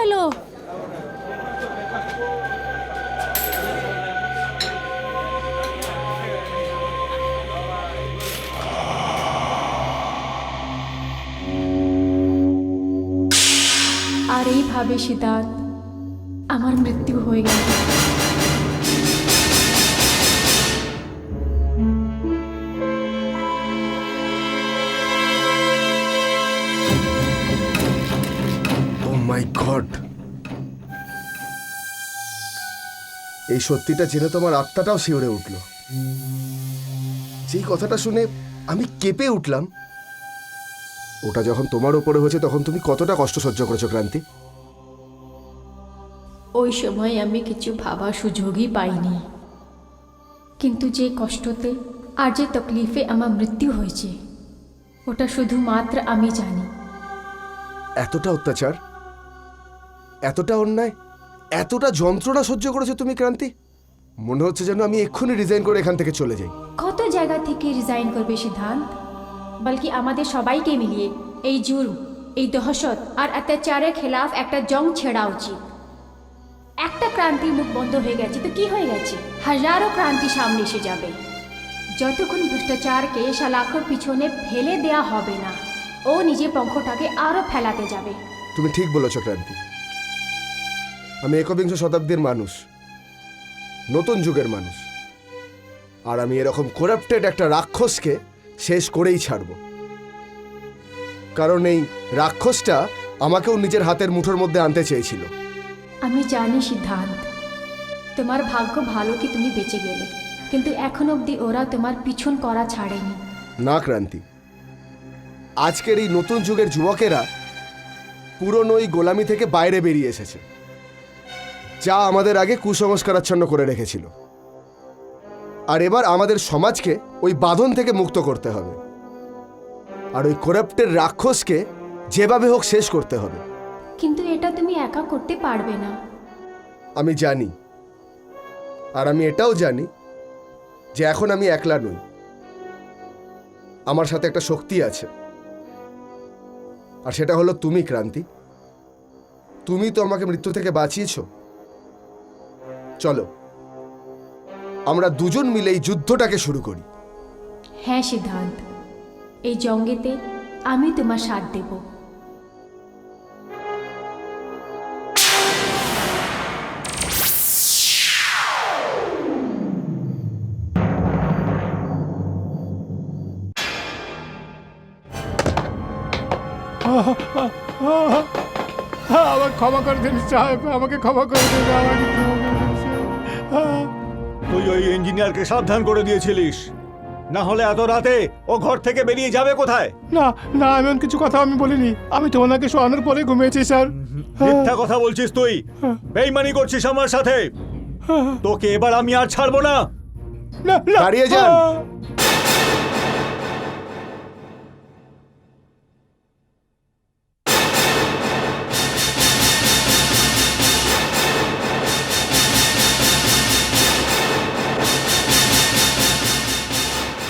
গেল। আর এইভাবে সিদ্ধার্থ আমার মৃত্যু হয়ে গেল। ও মাই গড, এই সত্যিটা জেনে তোমার আত্মাটাও শিউরে উঠল। যেই কথাটা শুনে আমি কেঁপে উঠলাম, ওটা যখন তোমার উপরে হয়েছে তখন তুমি কতটা কষ্ট সহ্য করেছো ক্রান্তি? ওই সময় আমি কিছু ভাবার সুযোগই পাইনি, কিন্তু যে কষ্টতে আর যে তকলিফে আমার মৃত্যু হয়েছে ওটা শুধুমাত্র আমি জানি। এতটা অত্যাচার, এতটা অন্যায়, এতটা যন্ত্রণা সহ্য করেছো তুমি ক্রান্তি, মনে হচ্ছে যেন আমি এক্ষুনি রিজাইন করে এখান থেকে চলে যাই। কত জায়গা থেকে রিজাইন করবে সিদ্ধান্ত, বলকি আমাদের সবাইকে মিলিয়ে এই জুলম, এই দহশত আর অত্যাচারের খেলাফ একটা জং ছেড়া উচিত। একটা ক্রান্তির মুখ বন্ধ হয়ে গেছে তো কি হয়ে গেছে, হাজারো ক্রান্তি সামনে এসে যাবে। যতক্ষণ ভ্রষ্টাচারকে শালাখোর পিছনে ফেলে দেয়া হবে না, ও নিজের পঙ্খটাকে আরো ফেলাতে যাবে। তুমি ঠিক বলেছ ক্রান্তি, আমি একবিংশ শতাব্দীর মানুষ, নতুন যুগের মানুষ, আর আমি এরকম করাপ্টেড একটা রাক্ষসকে শেষ করেই ছাড়ব। কারণ এই রাক্ষসটা আমাকেও নিজের হাতের মুঠোর মধ্যে আনতে চেয়েছিল। আমি জানি সিদ্ধান্ত, তোমার ভাগ্য ভালো কি তুমি বেঁচে গেলে, কিন্তু এখন অবধি ওরা তোমার পিছন করা ছাড়েনি। না ক্রান্তি, আজকের এই নতুন যুগের যুবকেরা পুরনো ওই গোলামি থেকে বাইরে বেরিয়ে এসেছে, যা আমাদের আগে কুসংস্কারাচ্ছন্ন করে রেখেছিল। আর এবার আমাদের সমাজকে ওই বাঁধন থেকে মুক্ত করতে হবে, আর ওই করাপ্টের রাক্ষসকে যেভাবে হোক শেষ করতে হবে। কিন্তু এটা তুমি একা করতে পারবে না। আমি জানি, আর আমি এটাও জানি যে এখন আমি একলা নই, আমার সাথে একটা শক্তি আছে, আর সেটা হলো তুমি ক্রান্তি। তুমি তো আমাকে মৃত্যু থেকে বাঁচিয়েছো। চলো আমরা দুজন মিলে এই যুদ্ধটাকে শুরু করি। হ্যাঁ সিদ্ধান্ত, এই জঙ্গেতে আমি তোমার সাথ দেব। আমাকে ক্ষমা করে দিন সাহেব, আমাকে ক্ষমা করে দিন, আমাকে ক্ষমা করে দিন সাহেব। তুই ওই ইঞ্জিনিয়ারকে সাবধান করে দিয়েছিলিস, না হলে এত রাতে ও ঘর থেকে বেরিয়ে যাবে কোথায়? না না, এমন কিছু কথা আমি বলিনি, আমি তো ওনাকে শোয়ানোর পরে ঘুমিয়েছি স্যার। মিথ্যা কথা বলছিস তুই, বেইমানি করছিস আমার সাথে। তোকে এবার আমি আর ছাড়বো না। না না, দাঁড়িয়ে যান।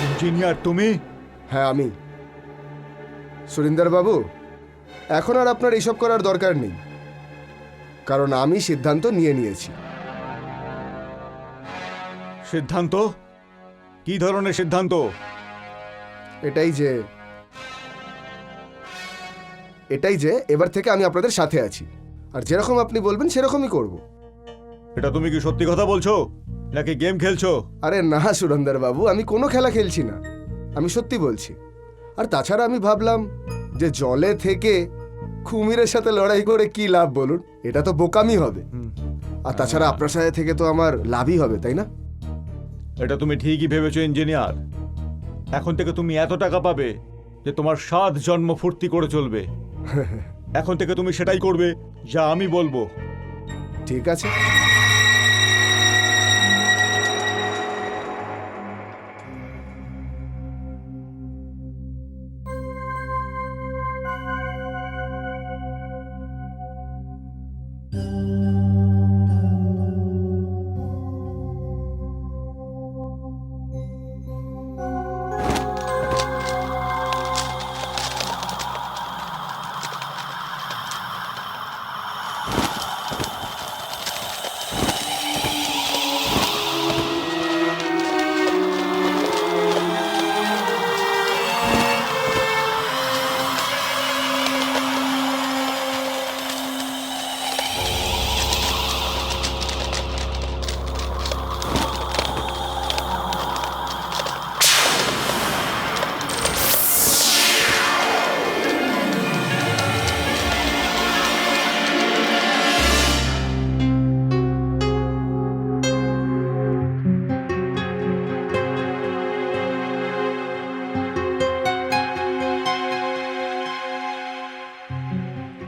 ইঞ্জিনিয়ার তুমি? হ্যাঁ আমি। সুরিন্দর বাবু, এখন আর আপনার এইসব করার দরকার নেই, কারণ আমি সিদ্ধান্ত নিয়ে নিয়েছি। সিদ্ধান্ত? কি ধরনের সিদ্ধান্ত? এটাই যে এবার থেকে আমি আপনাদের সাথে আছি, আর যেরকম আপনি বলবেন সেরকমই করব। এটা তুমি কি সত্যি কথা বলছো নাকি গেম খেলছো? আরে না সুরন্দর বাবু, আমি কোনো খেলা খেলছি না, আমি সত্যি বলছি। আর তাছাড়া আমি ভাবলাম যে জলে থেকে কুমিরের সাথে লড়াই করে কি লাভ বলুন, এটা তো বোকামি হবে। আর তাছাড়া আপনার সাথে থেকে তো আমার লাভই হবে, তাই না? এটা তুমি ঠিকই ভেবেছো ইঞ্জিনিয়ার। এখন থেকে তুমি এত টাকা পাবে যে তোমার 7 জন্ম ফুর্তি করে চলবে। এখন থেকে তুমি সেটাই করবে যা আমি বলবো। ঠিক আছে।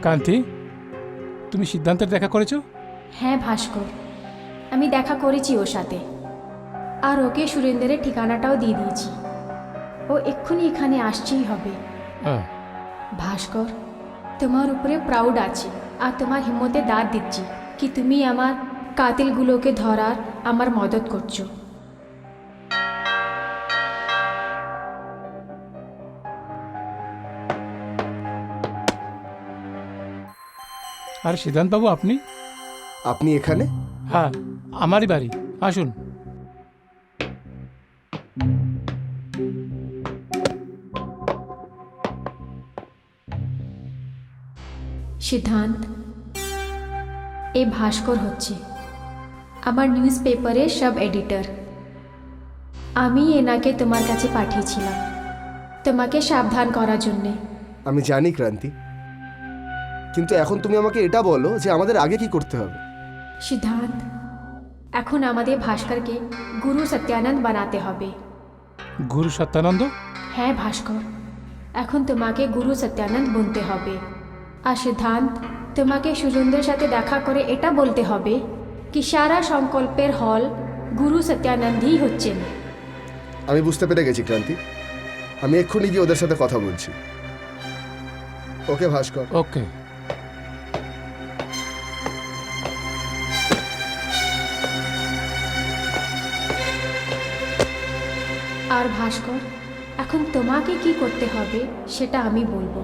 কান্তি, তুমি সিদ্ধান্তের দেখা করেছো? হ্যাঁ ভাস্কর, আমি দেখা করেছি ওর সাথে, আর ওকে সুরেন্দ্রের ঠিকানাটাও দিয়ে দিয়েছি। ও এক্ষুনি এখানে আসছেই হবে। হ্যাঁ। ভাস্কর, তোমার উপরে প্রাউড আছে, আর তোমার হিম্মতে দাঁত দিচ্ছি কি তুমি আমার কাতিলগুলোকে ধরার আমার মদত করছো। আর সিদ্ধান্তবাবু আপনি? আপনি এখানে? হ্যাঁ, আমারই বাড়ি, আসুন। সিদ্ধান্ত, এ ভাস্কর হচ্ছে আমার নিউজ পেপারের সব এডিটর। আমি এনাকে তোমার কাছে পাঠিয়েছিলাম তোমাকে সাবধান করার জন্যে। আমি জানি ক্রান্তি, কিন্তু এখন তুমি আমাকে এটা বলো যে আমাদের আগে কি করতে হবে। সিদ্ধান্ত, এখন আমাদের ভাস্করকে গুরু সত্যানন্দ বানাতে হবে। গুরু সত্যানন্দ? হ্যাঁ ভাস্কর, এখন তোমাকে গুরু সত্যানন্দ বলতে হবে। আর সিদ্ধান্ত, তোমাকে সুরেন্দ্রের সাথে দেখা করে এটা বলতে হবে কি সারা সংকল্পের হল গুরু সত্যানন্দই হচ্ছেন। আমি বুঝতে পেরে গেছি ক্রান্তি, আমি এক্ষুনি গিয়ে ওদের সাথে কথা বলছি। ওকে ভাস্কর। ওকে। আর ভাস্কর, এখন তোমাকে কি করতে হবে সেটা আমি বলবো।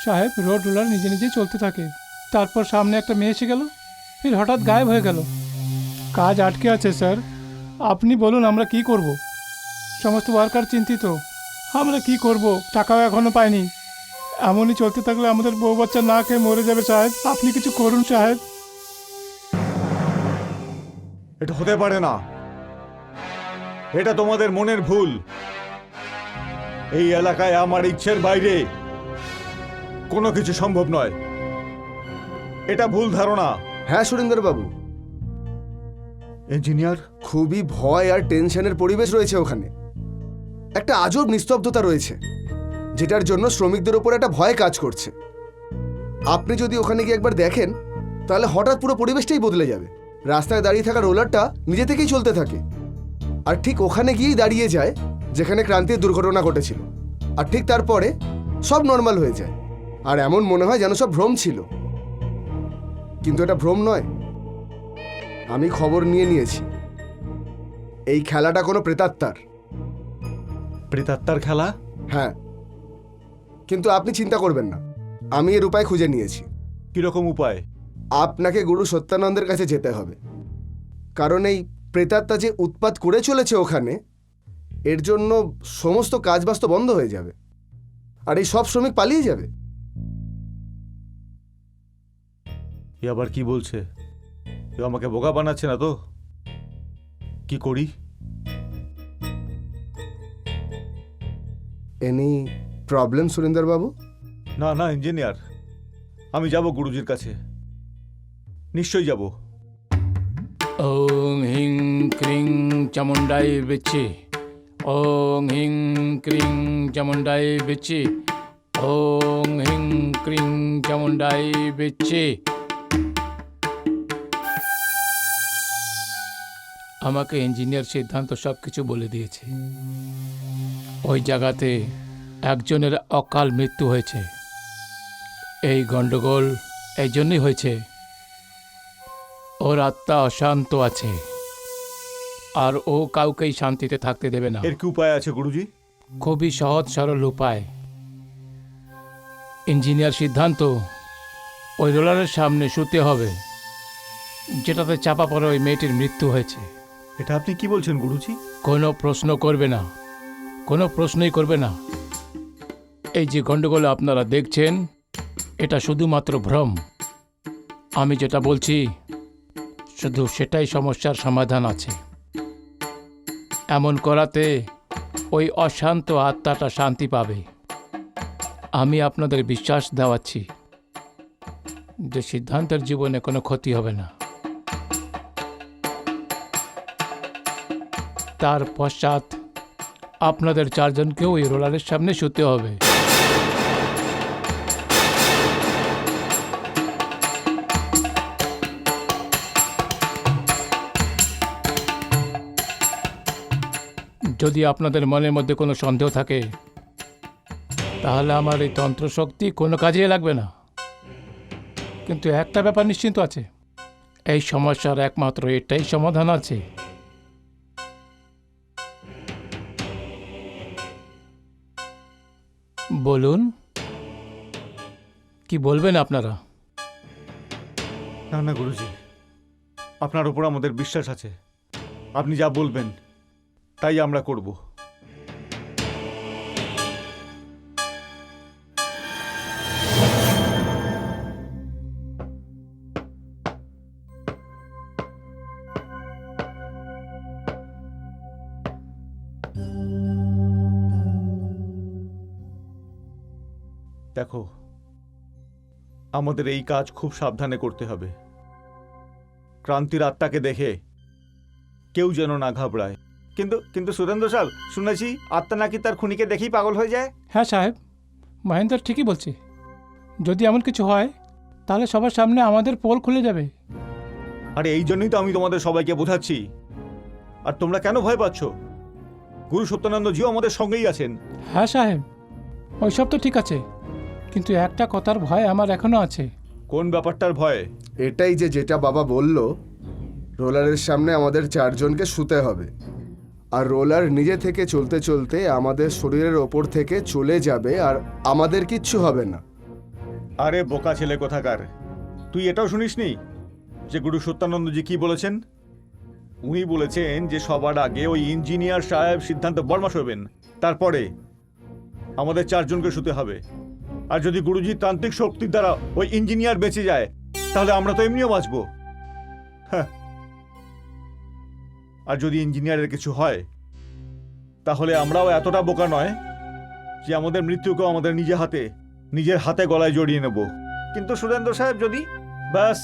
সাহেব, রোড রোলার নিজে নিজেই চলতে থাকে, তারপর সামনে একটা মেয়ে এসে গেল, ফির হঠাৎ গায়েব হয়ে গেল। কাজ আটকে আছে স্যার, আপনি বলুন আমরা কি করব? সমস্ত ওয়ার্কার চিন্তিত, আমরা কি করব? টাকাও এখনো পাইনি। এমনই চলতে থাকলে আমাদের বউ বাচ্চা না খেয়ে মরে যাবে সাহেব, আপনি কিছু করুন সাহেব। এটা হতে পারে না, এটা তোমাদের মনের ভুল। এই এলাকায় আমার ইচ্ছের বাইরে কোনো কিছু সম্ভব নয়, এটা ভুল ধারণা। হ্যাঁ সুরেন্দ্র বাবু, ইঞ্জিনিয়ার, খুবই ভয় আর টেনশনের পরিবেশ রয়েছে ওখানে। একটা আজব নিস্তব্ধতা রয়েছে, যেটার জন্য শ্রমিকদের উপর একটা ভয় কাজ করছে। আপনি যদি ওখানে গিয়ে একবার দেখেন, তাহলে হঠাৎ পুরো পরিবেশটাই বদলে যাবে। রাস্তায় দাঁড়িয়ে থাকা রোলারটা নিজে থেকেই চলতে থাকে, আর ঠিক ওখানে গিয়েই দাঁড়িয়ে যায় যেখানে ক্রান্তির দুর্ঘটনা ঘটেছিল। আর ঠিক তারপরে সব নর্মাল হয়ে যায়, আর এমন মনে হয় যেন সব ভ্রম ছিল, কিন্তু এটা ভ্রম নয়। আমি খবর নিয়েছি, এই খেলাটা কোনো প্রেতাত্মার। প্রেতাত্মার খেলা? হ্যাঁ, কিন্তু আপনি চিন্তা করবেন না, আমি এর উপায় খুঁজে নিয়েছি। কিরকম উপায়? আপনাকে গুরু সত্যানন্দের কাছে যেতে হবে, কারণ এই প্রেতাত্মা যে উৎপাত করে চলেছে ওখানে, এর জন্য সমস্ত কাজবাজ তো বন্ধ হয়ে যাবে, আর এই সব শ্রমিক পালিয়ে যাবে। এ আবার কি বলছে? এ আমাকে বোকা বানাচ্ছে না তো? কি করি? এনি প্রবলেম সুরেন্দ্র বাবু? না না ইঞ্জিনিয়ার, আমি যাব গুরুজির কাছে, নিশ্চয়ই যাব। ওং হিং ক্রিং চামুন্ডাই বেচি, ওং হিং ক্রিং চামুন্ডাই বেচি, ওং হিং ক্রিং চামুন্ডাই বেচি। আমাকে ইঞ্জিনিয়ার সিদ্ধান্ত সব কিছু বলে দিয়েছে। ওই জায়গাতে একজনের অকাল মৃত্যু হয়েছে। এই গন্ডগোল এই জন্যই হয়েছে, ওর আত্মা অশান্ত আছে, আর ও কাউকেই শান্তিতে থাকতে দেবে না। এর কি উপায় আছে গুরুজি? খুবই সহজ সরল উপায়। ইঞ্জিনিয়ার সিদ্ধান্ত ওই রোলারের সামনে শুতে হবে যেটাতে চাপা পড়ে ওই মেয়েটির মৃত্যু হয়েছে। এটা আপনি কি বলছেন গুরুজি? কোনো প্রশ্ন করবে না, কোনো প্রশ্নই করবে না। এই যে গন্ডগোল আপনারা দেখছেন, এটা শুধুমাত্র ভ্রম। আমি যেটা বলছি শুধু সেটাই সমস্যার সমাধান আছে। এমন করাতে ওই অশান্ত আত্মাটা শান্তি পাবে। আমি আপনাদের বিশ্বাস দেওয়াচ্ছি যে সিদ্ধান্তের জীবনে কোনো ক্ষতি হবে না। তার পশ্চাৎ আপনাদের চারজনকেও ওই রোলারের সামনে শুতে হবে। যদি আপনাদের মনের মধ্যে কোনো সন্দেহ থাকে তাহলে আমার এই তন্ত্রশক্তি কোনো কাজে লাগবে না। কিন্তু একটা ব্যাপার নিশ্চিন্ত আছে, এই সমস্যার একমাত্র এটাই সমাধান আছে। বলুন, কি বলবেন আপনারা? না না গুরুজি, আপনার ওপর আমাদের বিশ্বাস আছে। আপনি যা বলবেন তাই আমরা করব। দেখো, আমাদের এই কাজ খুব সাবধানে করতে হবে। ক্রান্তির আত্মাকে দেখে কেউ যেন না ঘাবড়ায়। কিন্তু কিন্তু সুরেন্দ্র স্যার, শুনেছি আত্মা নাকি তার খুনিকে দেখেই পাগল হয়ে যায়। হ্যাঁ সাহেব, মহেন্দ্র ঠিকই বলছে। যদি এমন কিছু হয় তাহলে সবার সামনে আমাদের পোল খুলে যাবে। আরে এই জন্যই তো আমি তোমাদের সবাইকে বোঝাচ্ছি। আর তোমরা কেন ভয় পাচ্ছ? গুরু সত্যানন্দজিও আমাদের সঙ্গেই আছেন। হ্যাঁ সাহেব, ওইসব তো ঠিক আছে, কিন্তু একটা কথার ভয় আমার এখনো আছে। কোন ব্যাপারটার ভয়? এটাই যে যেটা বাবা বলল, রোলারের সামনে আমাদের চারজনকে শুতে হবে, আর রোলার নিজে থেকে চলতে চলতে আমাদের শরীরের ওপর থেকে চলে যাবে, আর আমাদের কিচ্ছু হবে না। আরে বোকা ছেলে কোথাকার, তুই এটাও শুনিসনি যে গুরু সত্যানন্দজি কি বলেছেন? উনি বলেছেন যে সবার আগে ওই ইঞ্জিনিয়ার সাহেব সিদ্ধান্ত বর্মা শোবেন, তারপরে আমাদের চারজনকে শুতে হবে। আর যদি গুরুজির তান্ত্রিক শক্তির দ্বারা ওই ইঞ্জিনিয়ার বেঁচে যায় তাহলে আমরা তো এমনিও বাঁচবো। হ্যাঁ, আর যদি ইঞ্জিনিয়ারের কিছু হয় তাহলে আমরাও এতটা বোকা নয় যে আমাদের মৃত্যুকেও আমাদের নিজের হাতে গলায় জড়িয়ে নেব। কিন্তু সুরেন্দ্র সাহেব, যদি ব্যাস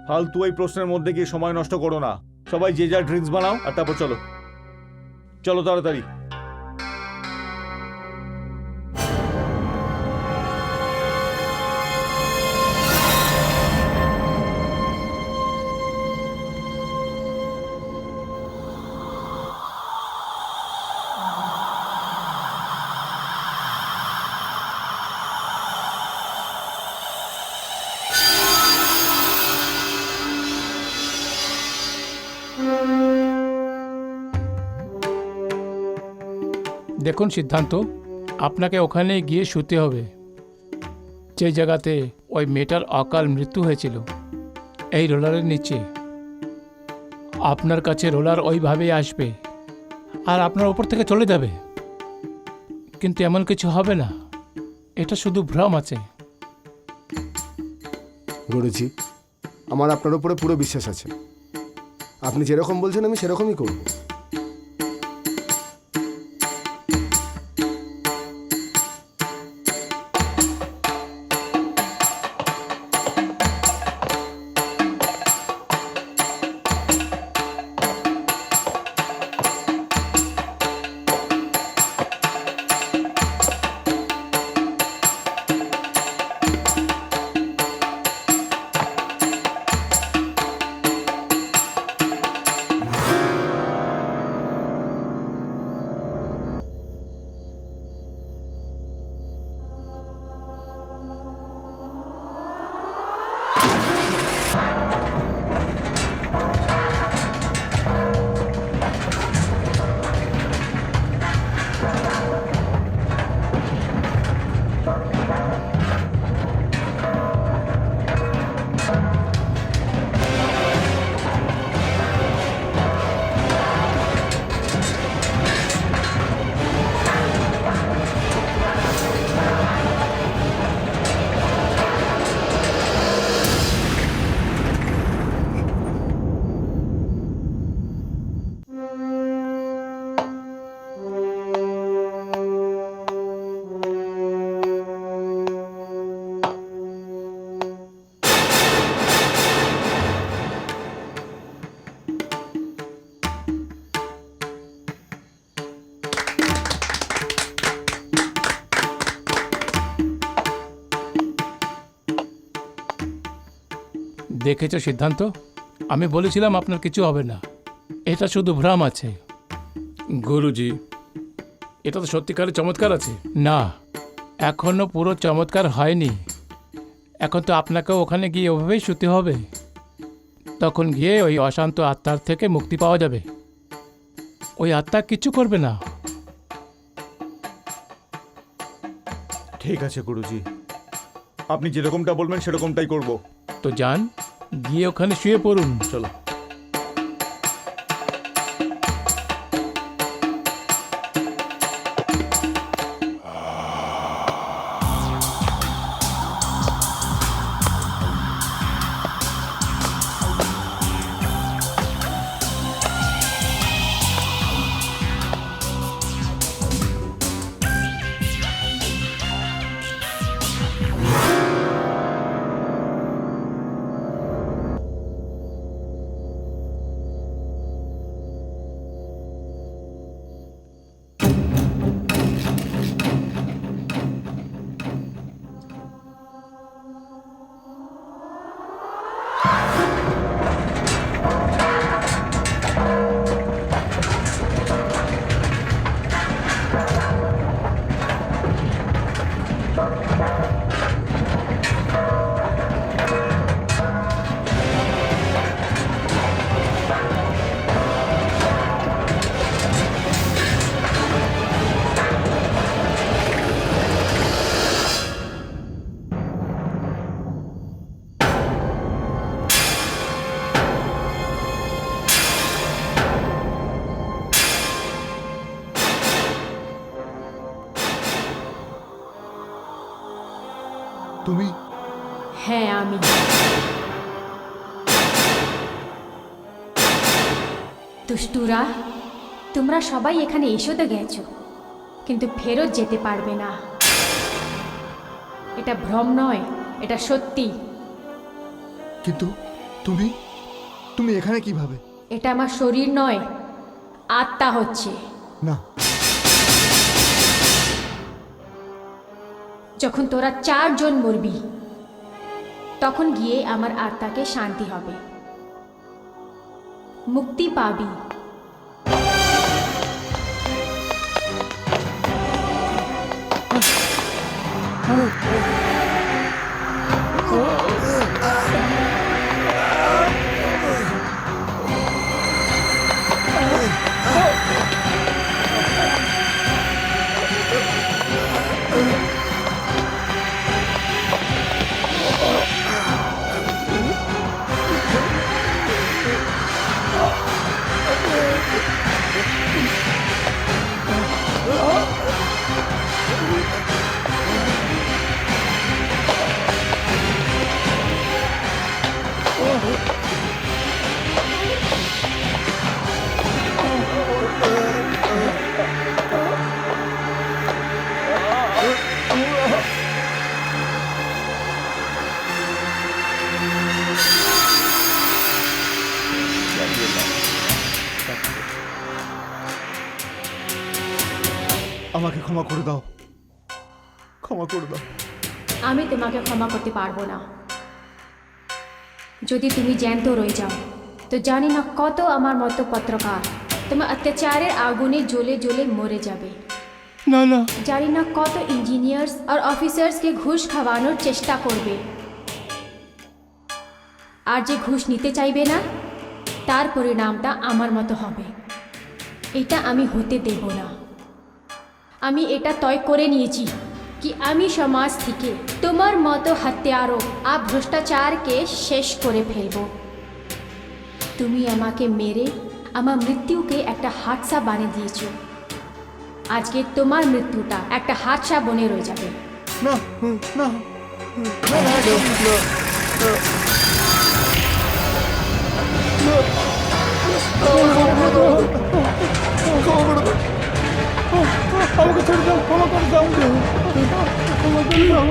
ফালতু এই প্রশ্নের মধ্যে গিয়ে সময় নষ্ট করো না। সবাই যে যার ড্রিঙ্কস বানাও আর তারপর চলো চলো তাড়াতাড়ি। দেখুন সিদ্ধান্ত, আপনাকে ওখানে গিয়ে শুতে হবে যে জায়গাতে ওই মেয়েটার অকাল মৃত্যু হয়েছিল, এই রোলারের নিচে। আপনার কাছে রোলার ওইভাবেই আসবে আর আপনার ওপর থেকে চলে যাবে, কিন্তু এমন কিছু হবে না। এটা শুধু ভ্রম আছে। গুরুজি, আমার আপনার উপরে পুরো বিশ্বাস আছে। আপনি যেরকম বলছেন আমি সেরকমই করব। দেখেছো সিদ্ধান্ত, আমি বলেছিলাম আপনার কিছু হবে না, এটা শুধু ভ্রম আছে। গুরুজি, এটা তো সত্যিকারের চমৎকার আছে। না, এখনো পুরো চমৎকার হয়নি। এখন তো আপনাকেও ওখানে গিয়ে ওভাবেই শুতে হবে। তখন গিয়ে ওই অশান্ত আত্মার থেকে মুক্তি পাওয়া যাবে। ওই আত্মা কিচ্ছু করবে না। ঠিক আছে গুরুজি, আপনি যেরকমটা বলবেন সেরকমটাই করব। তো যান, গিয়ে ওখানে শুয়ে পড়ুন। চলো। তুমি? হ্যাঁ আমি। দুষ্টুরা, তোমরা সবাই এখানে এসে তো গেছো, কিন্তু ফেরত যেতে পারবে না। এটা ভ্রম নয়, এটা সত্যি। কিন্তু তুমি তুমি এখানে কিভাবে? এটা আমার শরীর নয়, আত্মা হচ্ছে। না, যখন তোরা 4 জন মরবি, তখন গিয়ে আমার আত্মাকে শান্তি হবে, মুক্তি পাবি। আমাকে ক্ষমা করে দাও, ক্ষমা করে দাও। আমি তোমাকে ক্ষমা করতে পারবো না। যদি তুমি জ্যান্ত রয়ে যাও, তো জানি না কত আমার মতো পত্রকার তোমার অত্যাচারের আগুনে জ্বলে জ্বলে মরে যাবে। না না, জানি না কত ইঞ্জিনিয়ার্স আর অফিসার্সকে ঘুষ খাওয়ানোর চেষ্টা করবে, আর যে ঘুষ নিতে চাইবে না, তার পরিণামটা আমার মতো হবে। এটা আমি হতে দেব না। আমি এটা তয় করে নিয়েছি कि আমি সমাজ থেকে তোমার মতো হত্যারও আর ভ্রষ্টাচারকে শেষ করে ফেলব। তুমি আমাকে মেরে আমার মৃত্যুকে একটা হাদসা বানিয়ে দিয়েছ। আজকে তোমার মৃত্যুটা একটা হাদসা বনে রয়ে যাবে। না, না, না, আমাকে ছেড়ে দাও, ক্ষমা করে দাও, ক্ষমা করে দাও।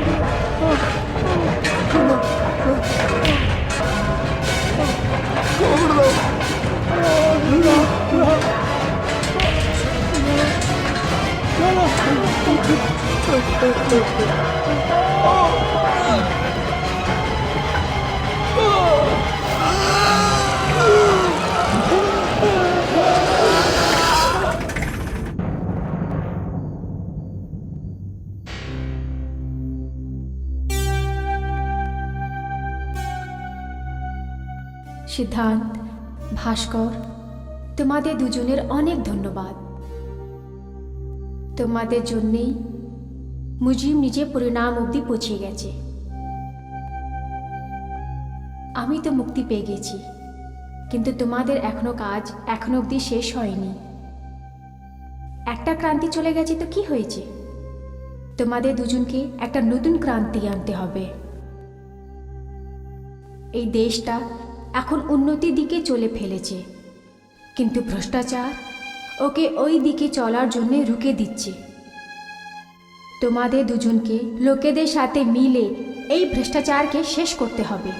সিদ্ধান্ত, ভাস্কর, তোমাদের দুজনের অনেক ধন্যবাদ। তোমাদের জন্যেই মুজিব নিজে পরিণাম অবধি পৌঁছে গেছে। আমি তো মুক্তি পেয়ে গেছি, কিন্তু তোমাদের এখনো অবধি শেষ হয়নি। একটা ক্রান্তি চলে গেছে তো কি হয়েছে? তোমাদের দুজনকে একটা নতুন ক্রান্তি আনতে হবে। এই দেশটা এখন উন্নতির দিকে চলে ফেলেছে, কিন্তু ভ্রষ্টাচার ওকে ওই দিকে চলার জন্য রুকে দিচ্ছে। তোমাদের দুজনকে লোকেদের সাথে মিলে এই ভ্রষ্টাচারকে শেষ করতে হবে।